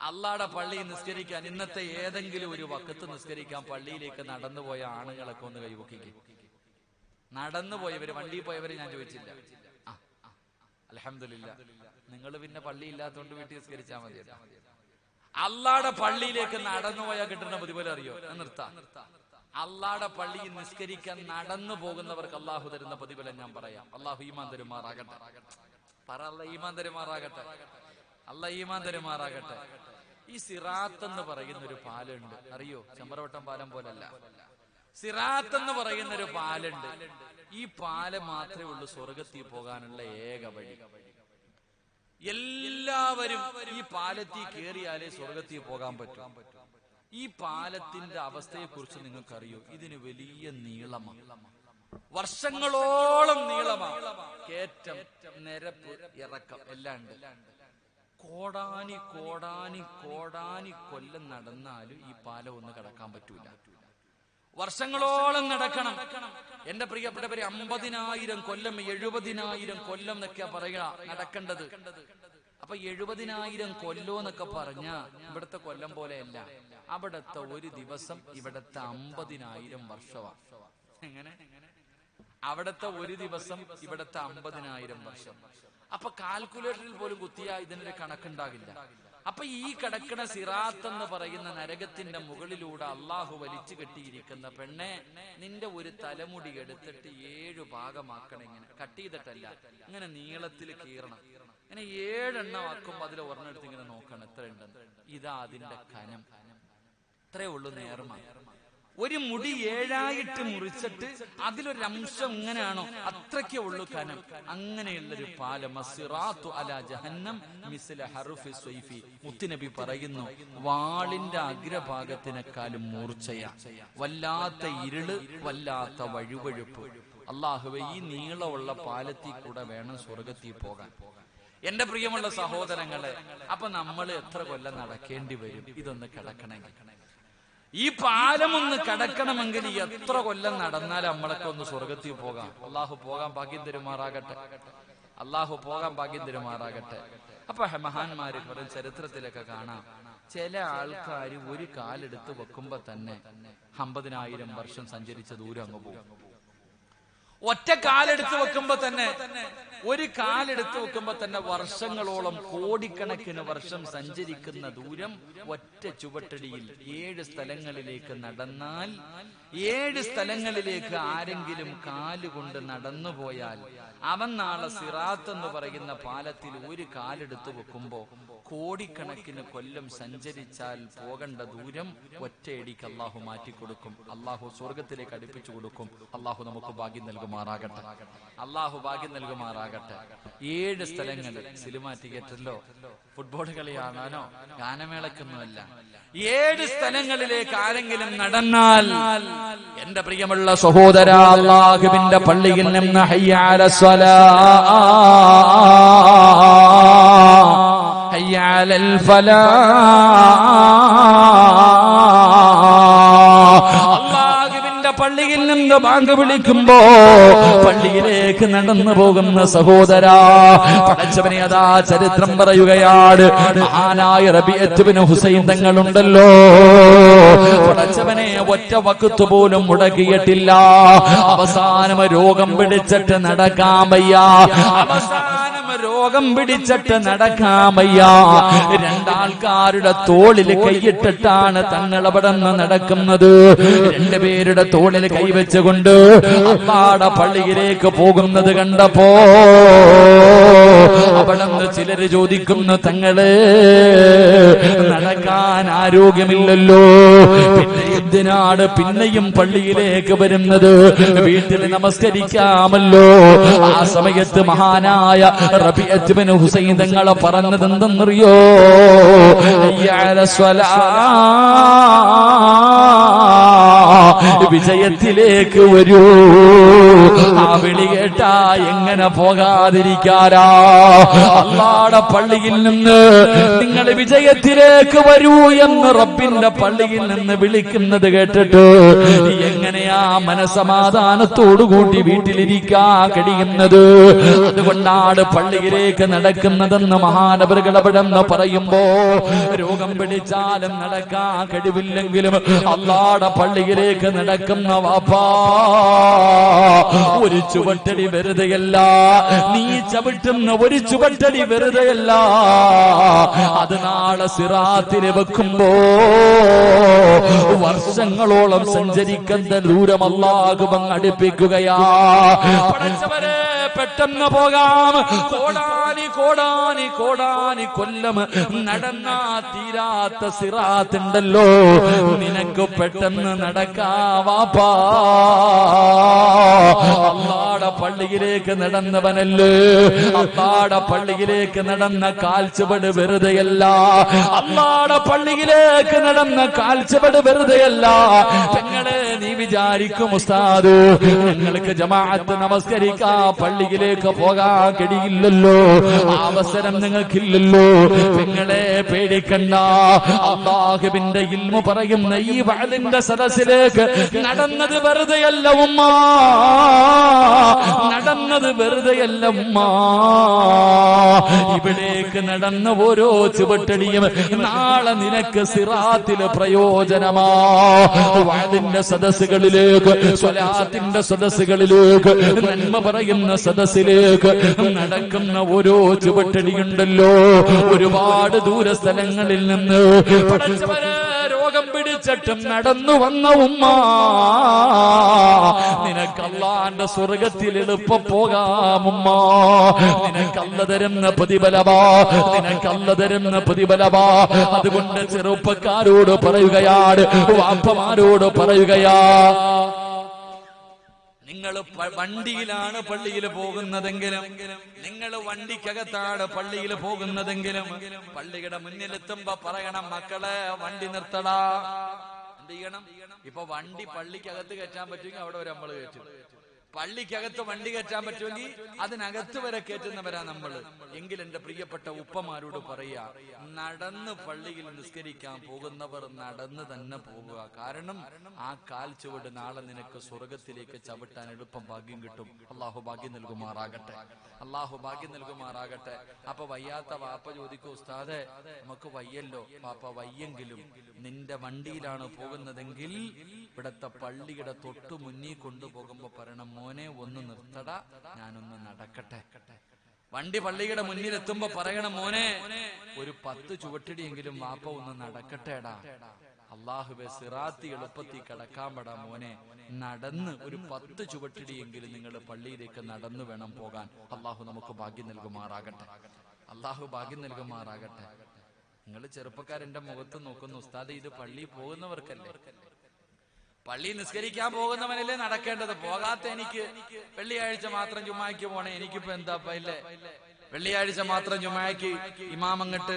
അള്ളാടെ പള്ളി നിസ്കരിക്കാൻ, ഇന്നത്തെ ഏതെങ്കിലും ഒരു വഖത്ത് നിസ്കരിക്കാൻ പള്ളിയിലേക്ക് നടന്നുപോയ ആണുങ്ങളൊക്കെ ഒന്ന് കൈവക്കിക്കും. നടന്നുപോയവര്, വണ്ടിയിൽ പോയവര് ഞാൻ ചോദിച്ചില്ല. അൽഹംദുലില്ലാ, നിങ്ങൾ പിന്നെ പള്ളി ഇല്ലാത്തോണ്ട് വീട്ടിൽ നിസ്കരിച്ചാൽ മതി. അള്ളാടെ പള്ളിയിലേക്ക് നടന്നുപോയാൽ കിട്ടുന്ന പ്രതിഫലം അറിയോ? നിർത്താം. അള്ളാടെ പള്ളിയിൽ നിസ്കരിക്കാൻ നടന്നു പോകുന്നവർക്ക് അള്ളാഹു തരുന്ന പ്രതിഫലം ഞാൻ പറയാം. അള്ളാഹു ഈമാൻ തരുമാറാകട്ടെ. പറ, അല്ലാഹ് ഈമാൻ തരുമാറാകട്ടെ. അല്ലാഹ് ഈമാൻ തരുമാറാകട്ടെ. ഈ സിറാത്ത് എന്ന് പറയുന്ന ഒരു പാലുണ്ട്, അറിയോ? ചെമ്പറവട്ടം പാലം പോലല്ല. സിറാത്ത് എന്ന് പറയുന്ന ഒരു പാലുണ്ട്. ഈ പാല് മാത്രമേ ഉള്ളൂ സ്വർഗത്തിൽ പോകാനുള്ള ഏക വഴി. എല്ലാവരും ഈ പാലത്തിൽ കയറിയാലേ സ്വർഗത്തിൽ പോകാൻ പറ്റും. ഈ പാലത്തിന്റെ അവസ്ഥയെ കുറിച്ച് നിങ്ങൾക്കറിയോ? ഇതിന് വലിയ നീളമാണ്, വർഷങ്ങളോളം നീളമാണ്. കയറ്റം, നിരപ്പ്, ഇറക്കം എല്ലാം ഉണ്ട്. കോടാനി കോടാനി കോടാനി കൊല്ലം നടന്നാലും ഈ പാലം ഒന്ന് കടക്കാൻ പറ്റൂല. വർഷങ്ങളോളം നടക്കണം. എന്റെ പ്രിയപ്പെട്ടവരെ, 50,000 കൊല്ലം, 70,000 കൊല്ലം എന്നൊക്കെ പറയുക നടക്കേണ്ടത്. അപ്പൊ 70,000 കൊല്ലം എന്നൊക്കെ പറഞ്ഞ ഇവിടുത്തെ കൊല്ലം പോലെയല്ല. അവിടത്തെ ഒരു ദിവസം ഇവിടത്തെ 50,000 വർഷമാണ്. എങ്ങനെ? അവിടത്തെ ഒരു ദിവസം ഇവിടത്തെ 50,000 വർഷം. അപ്പൊ കാൽക്കുലേറ്ററിൽ പോലും കുത്തിയാ ഇതിനൊരു കണക്കുണ്ടാകില്ല. അപ്പൊ ഈ കിടക്കുന്ന സിറാത്ത് എന്ന് പറയുന്ന നരകത്തിന്റെ മുകളിലൂടെ അള്ളാഹു വലിച്ചു കെട്ടിയിരിക്കുന്ന പെണ്ണെ, നിന്റെ ഒരു തലമുടി എടുത്തിട്ട് 7 ഭാഗമാക്കണം. ഇങ്ങനെ കട്ട് ചെയ്തിട്ടല്ല, ഇങ്ങനെ നീളത്തിൽ കീറണം. ഇങ്ങനെ 7 എണ്ണം ആക്കുമ്പോ അതിൽ ഒരെണ്ണെടുത്ത് ഇങ്ങനെ നോക്കണം എത്ര ഉണ്ടെന്ന്. ഇതാ അതിന്റെ കനം. ഇത്രേ ഉള്ളൂ നേർമ. ഒരു മുടി 7ആയിട്ട് മുറിച്ചിട്ട് അതിലൊരംശം ഇങ്ങനെയാണോ അത്രയ്ക്കേ ഉള്ളൂ കനം. അങ്ങനെയുള്ളൊരു പാലം. അസ്സിറാത്തു അലാ ജഹന്നം മിസ്ല ഹർഫി സ്വൈഫി. മുത്തുനബി പറയുന്നു, വാളിന്റെ അഗ്രഭാഗത്തിനേക്കാളും മൂർച്ചയാ. വല്ലാത്ത ഇരുള്, വല്ലാത്ത വഴുവഴുപ്പ്. അല്ലാഹുവേ, ഈ നീളമുള്ള പാലത്തിൽ കൂടെ വേണം സ്വർഗത്തിൽ പോകാൻ. എന്റെ പ്രിയമുള്ള സഹോദരങ്ങളെ, അപ്പൊ നമ്മൾ എത്ര കൊല്ലം നടക്കേണ്ടി വരും ഇതൊന്ന് കിടക്കണമെങ്കിൽ? ഈ പാലമൊന്ന് കടക്കണമെങ്കിൽ എത്ര കൊല്ലം നടന്നാൽ നമ്മളൊക്കെ ഒന്ന് സ്വർഗത്തിൽ പോകാം? അള്ളാഹു പോകാൻ ഭാഗ്യം തരുമാറാകട്ടെ. അള്ളാഹു പോകാൻ ഭാഗ്യം തരുമാറാകട്ടെ. അപ്പൊ മഹാന്മാര് പറയും, ചരിത്രത്തിലൊക്കെ കാണാം, ചില ആൾക്കാർ ഒരു കാലെടുത്ത് വെക്കുമ്പോ തന്നെ 50,000 വർഷം സഞ്ചരിച്ച ദൂരം അങ്ങ് പോകും. ഒറ്റ കാലെടുത്ത് വെക്കുമ്പോ തന്നെ, ഒരു കാലെടുത്ത് വെക്കുമ്പോ തന്നെ വർഷങ്ങളോളം, കോടിക്കണക്കിന് വർഷം സഞ്ചരിക്കുന്ന ദൂരം ഒറ്റ ചുവട്ടടിയിൽ 7 സ്ഥലങ്ങളിലേക്ക് നടന്നാൽ, 7 സ്ഥലങ്ങളിലേക്ക് ആരെങ്കിലും കാലുകൊണ്ട് നടന്നുപോയാൽ അവൻ നാളെ സിറാത്ത് എന്ന് പറയുന്ന പാലത്തിൽ ഒരു കാലെടുത്ത് വെക്കുമ്പോ കോടിക്കണക്കിന് കൊല്ലം സഞ്ചരിച്ചാൽ പോകേണ്ട ദൂരം ഒറ്റയടിക്ക് അള്ളാഹു മാറ്റിക്കൊടുക്കും. അള്ളാഹു സ്വർഗത്തിലേക്ക് അടുപ്പിച്ചു കൊടുക്കും. അള്ളാഹു നമുക്ക് ഭാഗ്യം നൽകുമാറാകട്ടെ. അള്ളാഹു ഭാഗ്യം നൽകുമാറാകട്ടെ. 7 സ്ഥലങ്ങളിൽ, സിനിമാ ടിക്കറ്റല്ലോ ഫുട്ബോൾ കളി കാണാനോ ഗാനമേളയ്ക്കൊന്നുമല്ല, 7 സ്ഥലങ്ങളിലേക്ക് ആരെങ്കിലും നടന്നാൽ, എന്റെ പ്രിയമുള്ള സഹോദര, അല്ലാഹുവിന്റെ പള്ളിയിൽ നിന്ന് ഹയ്യ അലസ് സ്വലാഹ്, ഹയ്യ അലൽ ഫലാഹ്, പള്ളിയിൽ നിന്ന് ബാങ്ക് വിളിക്കുമ്പോ പള്ളിയിലേക്ക് നടന്നു പോകുന്ന സഹോദരാ, പടച്ചവനെ അതാ ചരിത്രം പറയുകയാണ്. മഹാനായ റബീഅത്ത് ബിൻ ഹുസൈൻ തങ്ങളുണ്ടല്ലോ, പടച്ചവനെ ഒറ്റ വഖത്ത് പോലും മുടക്കിയിട്ടില്ല. അവസാനം രോഗം പിടിച്ചിട്ട് നടക്കാൻ വയ്യ, രോഗം പിടിച്ചിട്ട് നടക്കാൻ വയ്യ. 2 ആൾക്കാരുടെ തോളിൽ കൈയിട്ടിട്ടാണ് തങ്ങൾ അവിടെ നിന്ന് നടക്കുന്നത്. 2 പേരുടെ തോളിൽ കൈവച്ചുകൊണ്ട് അള്ളാഹുവിന്റെ പള്ളിയിലേക്ക് പോകുന്നത് കണ്ടപ്പോ അവിടെ നിന്ന് ചിലര് ചോദിക്കുന്നു, തങ്ങള് നടക്കാൻ ആരോഗ്യമില്ലല്ലോ, പിന്നെ എന്തിനാണ് പിന്നെയും പള്ളിയിലേക്ക് വരുന്നത്? വീട്ടിൽ നമസ്കരിക്കാമല്ലോ. ആ സമയത്ത് മഹാനായ റബീഅത്ത് ബിൻ ഹുസൈൻ തങ്ങളെ പറഞ്ഞത് എന്തെന്നറിയോ? വിജയത്തിലേക്ക് വരൂ. ആ വിളി കേട്ടാ എങ്ങനെ പോകാതിരിക്കാരാ? അല്ലാഹുവിന്റെ പള്ളിയിൽ നിന്ന് നിങ്ങൾ വിജയത്തിലേക്ക് വരൂ എന്ന് റബ്ബിന്റെ പള്ളിയിൽ നിന്ന് വിളിക്കുന്നത് കേട്ടിട്ട് എങ്ങനെയാ മനസമാധാനത്തോടുകൂടി വീട്ടിലിരിക്കാൻ കഴിയുന്നത്? അതുകൊണ്ടാണ് പള്ളിയിലേക്ക് നടക്കുന്നതെന്ന് മഹാനവറുകൾ അവിടെന്ന് പറയുമ്പോ, രോഗം പിടിച്ചാലും നടക്കാൻ കഴിവില്ലെങ്കിലും അല്ലാഹുവിന്റെ പള്ളിയിലേക്ക് നടക്കുന്ന വാപ്പാ, ഒരു ചുവട്ടടി വെറുതെയല്ല, നീ ചവിട്ടുന്ന ഒരു ചുവട്ടടി വെറുതെയല്ല. അത് നാളെ സിറാത്തിൽ വെക്കുമ്പോ വർഷങ്ങളോളം സഞ്ചരിക്കുന്ന ദൂരം അല്ലാഹു അടുപ്പിക്കുകയാ. പടച്ചവരെ, പെട്ടെന്ന് പോകാം. കോടാനി കോടാനി കോടാനി കൊല്ലം നടന്നാ തീരാത്ത സിറാത്തുണ്ടല്ലോ, നിനക്ക് പെട്ടെന്ന് നടക്കാവാപ്പാ. അല്ലാഹുവിന്റെ പള്ളിയിലേക്ക് നടന്നവനല്ലേ, അല്ലാഹുവിന്റെ പള്ളിയിലേക്ക് നടന്ന കാൽച്ചുവട് വെറുതെയല്ല, അല്ലാഹുവിന്റെ പള്ളിയിലേക്ക് നടന്ന കാൽച്ചുവട് വെറുതെയല്ല. പെങ്ങളെ, നീ വിചാരിക്കും ഉസ്താദ് ഞങ്ങൾക്ക് ജമാഅത്ത് നമസ്കരിക്കാ പള്ളിയിലേക്ക് പോകാൻ കഴിയില്ലല്ലോ, അവസരം നിങ്ങൾക്കില്ലല്ലോ. പെങ്ങളെ പേടിക്കണ്ട, അല്ലാഹുവിന്റെ ഇൽമു പറയുന്ന ഈ വഅദിന്റെ സദസ്സിലേക്ക് നടന്നത് വെറുതെയല്ല ഉമ്മ, നടന്നത് വെറുതെയല്ല ഉമ്മ. ഇവിടേക്ക് നടന്ന ഓരോ ചുവട്ടടിയും നാളെ നിനക്ക് സിറാത്തിലെ പ്രയോജനമാ. വഅദിന്റെ സദസ്സുകളിലേക്ക്, സ്വലാത്തിന്റെ സദസ്സുകളിലേക്ക്, നന്മ പറയുന്ന സദസ്സിലേക്ക് നടക്കുന്ന ഓരോ ചുവട്ടടിയുണ്ടല്ലോ, ഒരുപാട് ദൂര സ്ഥലങ്ങളിൽ നിന്ന് പടച്ചവനെ രോഗം പിടിച്ചിട്ടും നടന്നു വന്ന ഉമ്മ, നിനക്ക് അല്ലാഹുവിന്റെ സ്വർഗത്തിൽ എളുപ്പം പോകാം ഉമ്മ. നിനക്ക് അല്ലാഹു തരുന്ന പ്രതിഫലമാ, നിനക്ക് അല്ലാഹു തരുന്ന പ്രതിഫലമാ. അതുകൊണ്ട് ചെറുപ്പക്കാരോട് പറയുകയാണ്, വാപ്പമാരോട് പറയുകയാ, നിങ്ങൾ വണ്ടിയിലാണ് പള്ളിയിൽ പോകുന്നതെങ്കിലും, നിങ്ങൾ വണ്ടിക്കകത്താണ് പള്ളിയിൽ പോകുന്നതെങ്കിലും, പള്ളിയുടെ മുന്നിലെത്തുമ്പോ പറയണം, മക്കളെ വണ്ടി നിർത്തടാ. എന്ത് ചെയ്യണം? ഇപ്പൊ വണ്ടി പള്ളിക്കകത്ത് കയറ്റാൻ പറ്റുമെങ്കിൽ അവിടെ ഒരു നമ്മള് കയറ്റും. പള്ളിക്കകത്ത് വണ്ടി കയറ്റാൻ പറ്റുമെങ്കിൽ അതിനകത്ത് വരെ കയറ്റുന്നവരാ നമ്മള്. എങ്കിൽ എന്റെ പ്രിയപ്പെട്ട ഉപ്പമാരോട് പറയാ, നടന്ന് പള്ളിയിൽ നിസ്കരിക്കാൻ പോകുന്നവർ നടന്ന് തന്നെ പോകുക. കാരണം ആ കാൽ ചുവട് നാളെ നിനക്ക് സ്വർഗത്തിലേക്ക് ചവിട്ടാൻ എളുപ്പം ഭാഗ്യം കിട്ടും. അള്ളാഹു ഭാഗ്യം നൽകുമാറാകട്ടെ, അള്ളാഹു ഭാഗ്യം നൽകുമാറാകട്ടെ. അപ്പൊ വയ്യാത്ത വാപ്പ ചോദിക്കും, ഉസ്താദെ നമുക്ക് വയ്യല്ലോ. വാപ്പ വയ്യെങ്കിലും നിന്റെ വണ്ടിയിലാണ് പോകുന്നതെങ്കിൽ ഇവിടത്തെ പള്ളിയുടെ തൊട്ടു മുന്നിൽ കൊണ്ടുപോകുമ്പോ പറയണം, മോനെ ഒന്ന് നിർത്തടാ, ഞാനൊന്ന് നടക്കട്ടെ. വണ്ടി പള്ളിയുടെ മുന്നിലെത്തുമ്പോ പറയണം, മോനെ ഒരു 10 ചുവട്ടിടിയെങ്കിലും വാപ്പ ഒന്ന് നടക്കട്ടേടാ. അള്ളാഹുവെ സിറാത്തി എളുപ്പത്തിൽ കടക്കാൻ പെടാ മോനെ, നടന്ന് ഒരു 10 ചുവട്ടിടിയെങ്കിലും നിങ്ങൾ പള്ളിയിലേക്ക് നടന്നു വേണം പോകാൻ. അള്ളാഹു നമുക്ക് ഭാഗ്യം നൽകുമാറാകട്ടെ, അള്ളാഹു ഭാഗ്യം നൽകുമാറാകട്ടെ. നിങ്ങൾ ചെറുപ്പക്കാരെന്റെ മുഖത്ത് നോക്കുന്നു, ഉസ്താദ് ഇത് പള്ളി പോകുന്നവർക്കല്ലേ, പള്ളി നിസ്കരിക്കാൻ പോകുന്നവനല്ലേ നടക്കേണ്ടത്. പോകാത്ത എനിക്ക് വെള്ളിയാഴ്ച മാത്രം ജുമായ്ക്ക് പോണേ, എനിക്കിപ്പോ എന്താ ഇല്ലേ? വെള്ളിയാഴ്ച മാത്രം ജുമായ്ക്ക് ഇമാമങ്ങട്ട്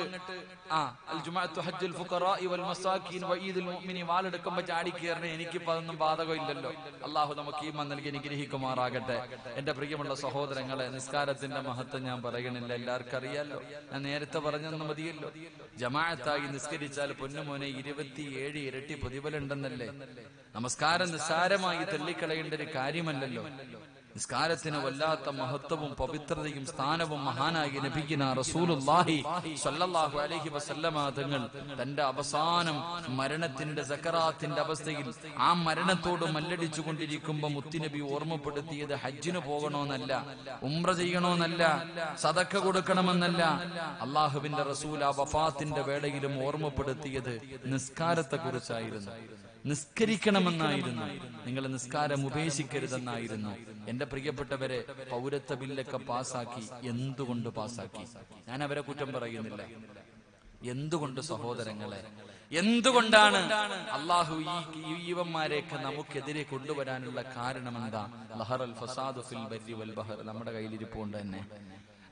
വാലെടുക്കുമ്പോ ചാടിക്കേറിനെ, എനിക്കിപ്പോ അതൊന്നും ബാധകം ഇല്ലല്ലോ. അള്ളാഹു നമുക്ക് ഈമാൻ നൽകി അനുഗ്രഹിക്കുമാറാകട്ടെ. എന്റെ പ്രിയമുള്ള സഹോദരങ്ങളെ, നിസ്കാരത്തിന്റെ മഹത്വം ഞാൻ പറയണില്ല, എല്ലാവർക്കും അറിയാലോ. ഞാൻ നേരത്തെ പറഞ്ഞെന്ന് മതിയല്ലോ. ജമാഅത്തായി നിസ്കരിച്ചാൽ പൊന്നുമോനെ 27 ഇരട്ടി പ്രതിഫലമുണ്ടെന്നല്ലേ. നമസ്കാരം നിസ്സാരമായി തള്ളിക്കളയേണ്ട ഒരു കാര്യമല്ലല്ലോ. നിസ്കാരത്തിന് വല്ലാത്ത മഹത്വവും പവിത്രതയും സ്ഥാനവും മഹാനായി നബിയിന റസൂലുള്ളാഹി സ്വല്ലല്ലാഹു അലൈഹി വസല്ലമ തങ്ങൾ തന്റെ അവസാനം മരണത്തിന്റെ സക്കറാത്തിന്റെ അവസ്ഥയിൽ ആ മരണത്തോട് മല്ലടിച്ചു കൊണ്ടിരിക്കുമ്പോ മുത്തുനബി ഓർമ്മപ്പെടുത്തിയത് ഹജ്ജിന് പോകണമെന്നല്ല, ഉംറ ചെയ്യണമെന്നല്ല, സദക്ക കൊടുക്കണമെന്നല്ല. അള്ളാഹുവിന്റെ റസൂൽ ആ വഫാത്തിന്റെ വേളയിലും ഓർമ്മപ്പെടുത്തിയത് നിസ്കാരത്തെ കുറിച്ചായിരുന്നു. നിസ്കരിക്കണമെന്നായിരുന്നു. നിങ്ങൾ നിസ്കാരം ഉപേക്ഷിക്കരുതെന്നായിരുന്നു. എന്റെ പ്രിയപ്പെട്ടവരെ, പൗരത്വ ബില്ലൊക്കെ പാസാക്കി. എന്തുകൊണ്ട് പാസാക്കി? ഞാൻ അവരെ കുറ്റം പറയുന്നില്ല. എന്തുകൊണ്ട് സഹോദരങ്ങളെ, എന്തുകൊണ്ടാണ് അള്ളാഹു ഈ യുവന്മാരെയൊക്കെ നമുക്കെതിരെ കൊണ്ടുവരാനുള്ള കാരണം എന്താ? ലഹറൽ ഫസാദു ഫിൽ ബർരി വൽ ബഹർ നമ്മുടെ കയ്യിലിരിപ്പുണ്ട് തന്നെ.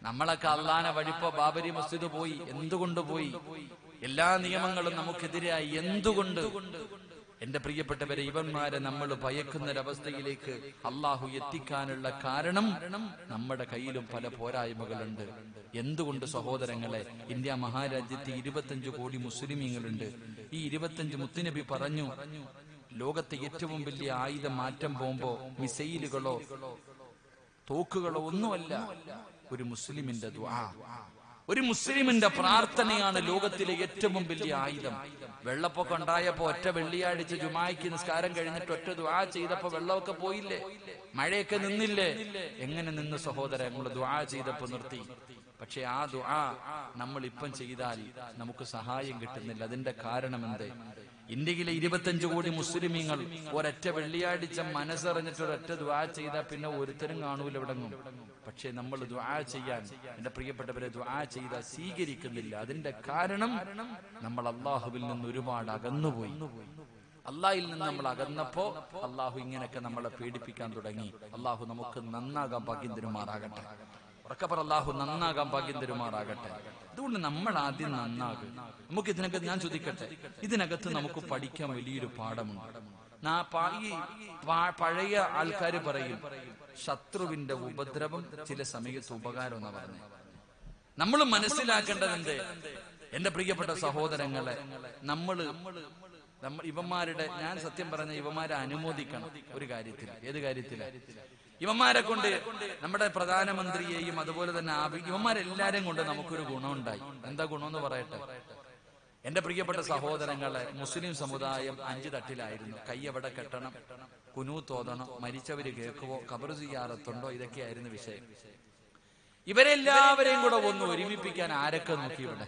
നമ്മളൊക്കെ അള്ളാനെ വഴിപ്പോ ബാബരി മസ്ജിദ് പോയി. എന്തുകൊണ്ട് പോയി? എല്ലാ നിയമങ്ങളും നമുക്കെതിരായി. എന്തുകൊണ്ട്? എന്റെ പ്രിയപ്പെട്ടവരെ, ഇവന്മാരെ നമ്മൾ ഭയക്കുന്നൊരവസ്ഥയിലേക്ക് അള്ളാഹു എത്തിക്കാനുള്ള കാരണം നമ്മുടെ കയ്യിലും പല പോരായ്മകളുണ്ട്. എന്തുകൊണ്ട് സഹോദരങ്ങളെ? ഇന്ത്യ മഹാരാജ്യത്ത് 25 കോടി മുസ്ലിമീങ്ങളുണ്ട്. ഈ 25 മുത്തുനബി പറഞ്ഞു, ലോകത്തെ ഏറ്റവും വലിയ ആയുധം മാറ്റം ബോംബോ മിസൈലുകളോ തോക്കുകളോ ഒന്നുമല്ല, ഒരു മുസ്ലിമിന്റെ ദുആ, ഒരു മുസ്ലിമിന്റെ പ്രാർത്ഥനയാണ് ലോകത്തിലെ ഏറ്റവും വലിയ ആയുധം. വെള്ളപ്പൊക്കം ഉണ്ടായപ്പോ ഒറ്റ വെള്ളിയാഴ്ച ജുമായ്ക്ക് നിസ്കാരം കഴിഞ്ഞിട്ട് ഒറ്റ ദുആ ചെയ്തപ്പോ വെള്ളമൊക്കെ പോയില്ലേ? മഴയൊക്കെ നിന്നില്ലേ? എങ്ങനെ നിന്ന് സഹോദരൻ? നമ്മൾ ദുആ ചെയ്തപ്പോ നിർത്തി. പക്ഷെ ആ ദുആ നമ്മൾ ഇപ്പം ചെയ്താൽ നമുക്ക് സഹായം കിട്ടുന്നില്ല. അതിന്റെ കാരണം എന്ത്? ഇന്ത്യയിലെ 25 കോടി മുസ്ലിമീങ്ങൾ ഒരൊറ്റ വെള്ളിയാഴ്ച മനസ്സറിഞ്ഞിട്ട് ഒരൊറ്റ ദുആ ചെയ്താൽ പിന്നെ ഒരുത്തരും കാണൂല എവിടെങ്ങും. പക്ഷെ നമ്മൾ ദുആ ചെയ്യാൻ, എന്റെ പ്രിയപ്പെട്ടവരെ, ദുആ ചെയ്താൽ സ്വീകരിക്കുന്നില്ല. അതിന്റെ കാരണം നമ്മൾ അള്ളാഹുവിൽ നിന്ന് ഒരുപാട് അകന്നുപോയി. അള്ളാഹിൽ നിന്ന് നമ്മൾ അകന്നപ്പോ അള്ളാഹു ഇങ്ങനെയൊക്കെ നമ്മളെ പീഡിപ്പിക്കാൻ തുടങ്ങി. അള്ളാഹു നമുക്ക് നന്നാകാൻ ഭാഗ്യം തരുമാറാകട്ടെ. ഉറക്കപ്പറ, അള്ളാഹു നന്നാകാൻ ഭാഗ്യം തരുമാറാകട്ടെ. അതുകൊണ്ട് നമ്മൾ ആദ്യം നന്നാകും. നമുക്ക് ഇതിനകത്ത്, ഞാൻ ചോദിക്കട്ടെ, ഇതിനകത്ത് നമുക്ക് പഠിക്കാൻ വലിയൊരു പാഠമുണ്ട്. പഴയ ആൾക്കാര് പറയും, ശത്രുവിന്റെ ഉപദ്രവം ചില സമയത്ത് ഉപകാരം എന്നാ പറഞ്ഞത്. നമ്മൾ മനസ്സിലാക്കേണ്ടത് എന്ത്? എന്റെ പ്രിയപ്പെട്ട സഹോദരങ്ങളെ, ഇവന്മാരുടെ, ഞാൻ സത്യം പറഞ്ഞ ഇവന്മാരെ അനുമോദിക്കണം ഒരു കാര്യത്തിൽ. ഏത് കാര്യത്തില്? ഇവന്മാരെ കൊണ്ട്, നമ്മുടെ പ്രധാനമന്ത്രിയെയും അതുപോലെ തന്നെ ഇവന്മാരെല്ലാരെയും കൊണ്ട് നമുക്കൊരു ഗുണമുണ്ടായി. എന്താ ഗുണമെന്ന് പറയട്ടെ? എന്റെ പ്രിയപ്പെട്ട സഹോദരങ്ങളെ, മുസ്ലിം സമുദായം 5 തട്ടിലായിരുന്നു. കൈ എവിടെ കെട്ടണം, കുനൂത്ത് ഓതണം, മരിച്ചവര് കേൾക്കുവോ, ഖബർ സിയാറത്തുണ്ടോ, ഇതൊക്കെയായിരുന്നു വിഷയം. ഇവരെല്ലാവരെയും കൂടെ ഒന്ന് ഒരുമിപ്പിക്കാൻ ആരൊക്കെ നോക്കി? ഇവിടെ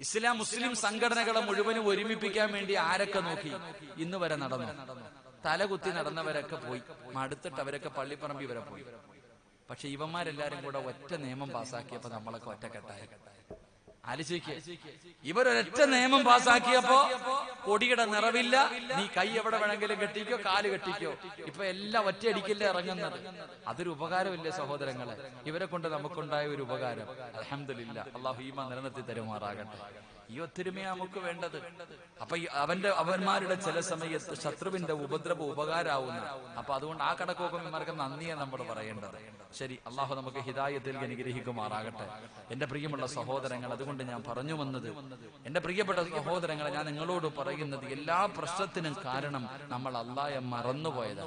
ഇസ്ലാം മുസ്ലിം സംഘടനകളെ മുഴുവനും ഒരുമിപ്പിക്കാൻ വേണ്ടി ആരൊക്കെ നോക്കി? ഇന്ന് വരെ നടന്നു. തലകുത്തി നടന്നവരൊക്കെ പോയി, മടുത്തിട്ട് അവരൊക്കെ പള്ളിപ്പറമ്പി വരെ പോയി. പക്ഷെ ഇവന്മാരെല്ലാരും കൂടെ ഒറ്റ നിയമം പാസ്സാക്കിയപ്പോ നമ്മളൊക്കെ ഒറ്റക്കെട്ടായി. ആലോചിക്കുക, ഇവരൊരൊറ്റ നിയമം പാസ്സാക്കിയപ്പോ കൊടിയുടെ നിറവില്ല, നീ കൈ എവിടെ വേണമെങ്കിലും കെട്ടിക്കോ, കാല് കെട്ടിക്കോ. ഇപ്പൊ എല്ലാം ഒറ്റയടിക്കല്ലേ ഇറങ്ങുന്നത്. അതൊരു ഉപകാരമില്ലേ സഹോദരങ്ങളെ? ഇവരെ കൊണ്ട് നമുക്കുണ്ടായ ഒരു ഉപകാരം, അൽഹംദുലില്ലാ, അല്ലാഹു ഈമാൻ നിലനിർത്തി തരുമാറാകട്ടെ. ഈ ഒത്തൊരുമയാ നമുക്ക് വേണ്ടത്. അപ്പൊ അവന്മാരുടെ ചില സമയത്ത് ശത്രുവിന്റെ ഉപദ്രവം ഉപകാരാവുന്ന, അപ്പൊ അതുകൊണ്ട് ആ കടക്കോക്കന്മാർക്ക് നന്ദിയെ നമ്മൾ പറയേണ്ടത്. ശരി, അള്ളാഹു നമുക്ക് ഹിദായത്തിൽ അനുഗ്രഹിക്കുമാറാകട്ടെ. എന്റെ പ്രിയമുള്ള സഹോദരങ്ങൾ, അതുകൊണ്ട് ഞാൻ പറഞ്ഞു വന്നത്, എന്റെ പ്രിയപ്പെട്ട സഹോദരങ്ങളെ, ഞാൻ നിങ്ങളോട് പറയുന്നത്, എല്ലാ പ്രശ്നത്തിനും കാരണം നമ്മൾ അള്ളാഹയെ മറന്നുപോയത്.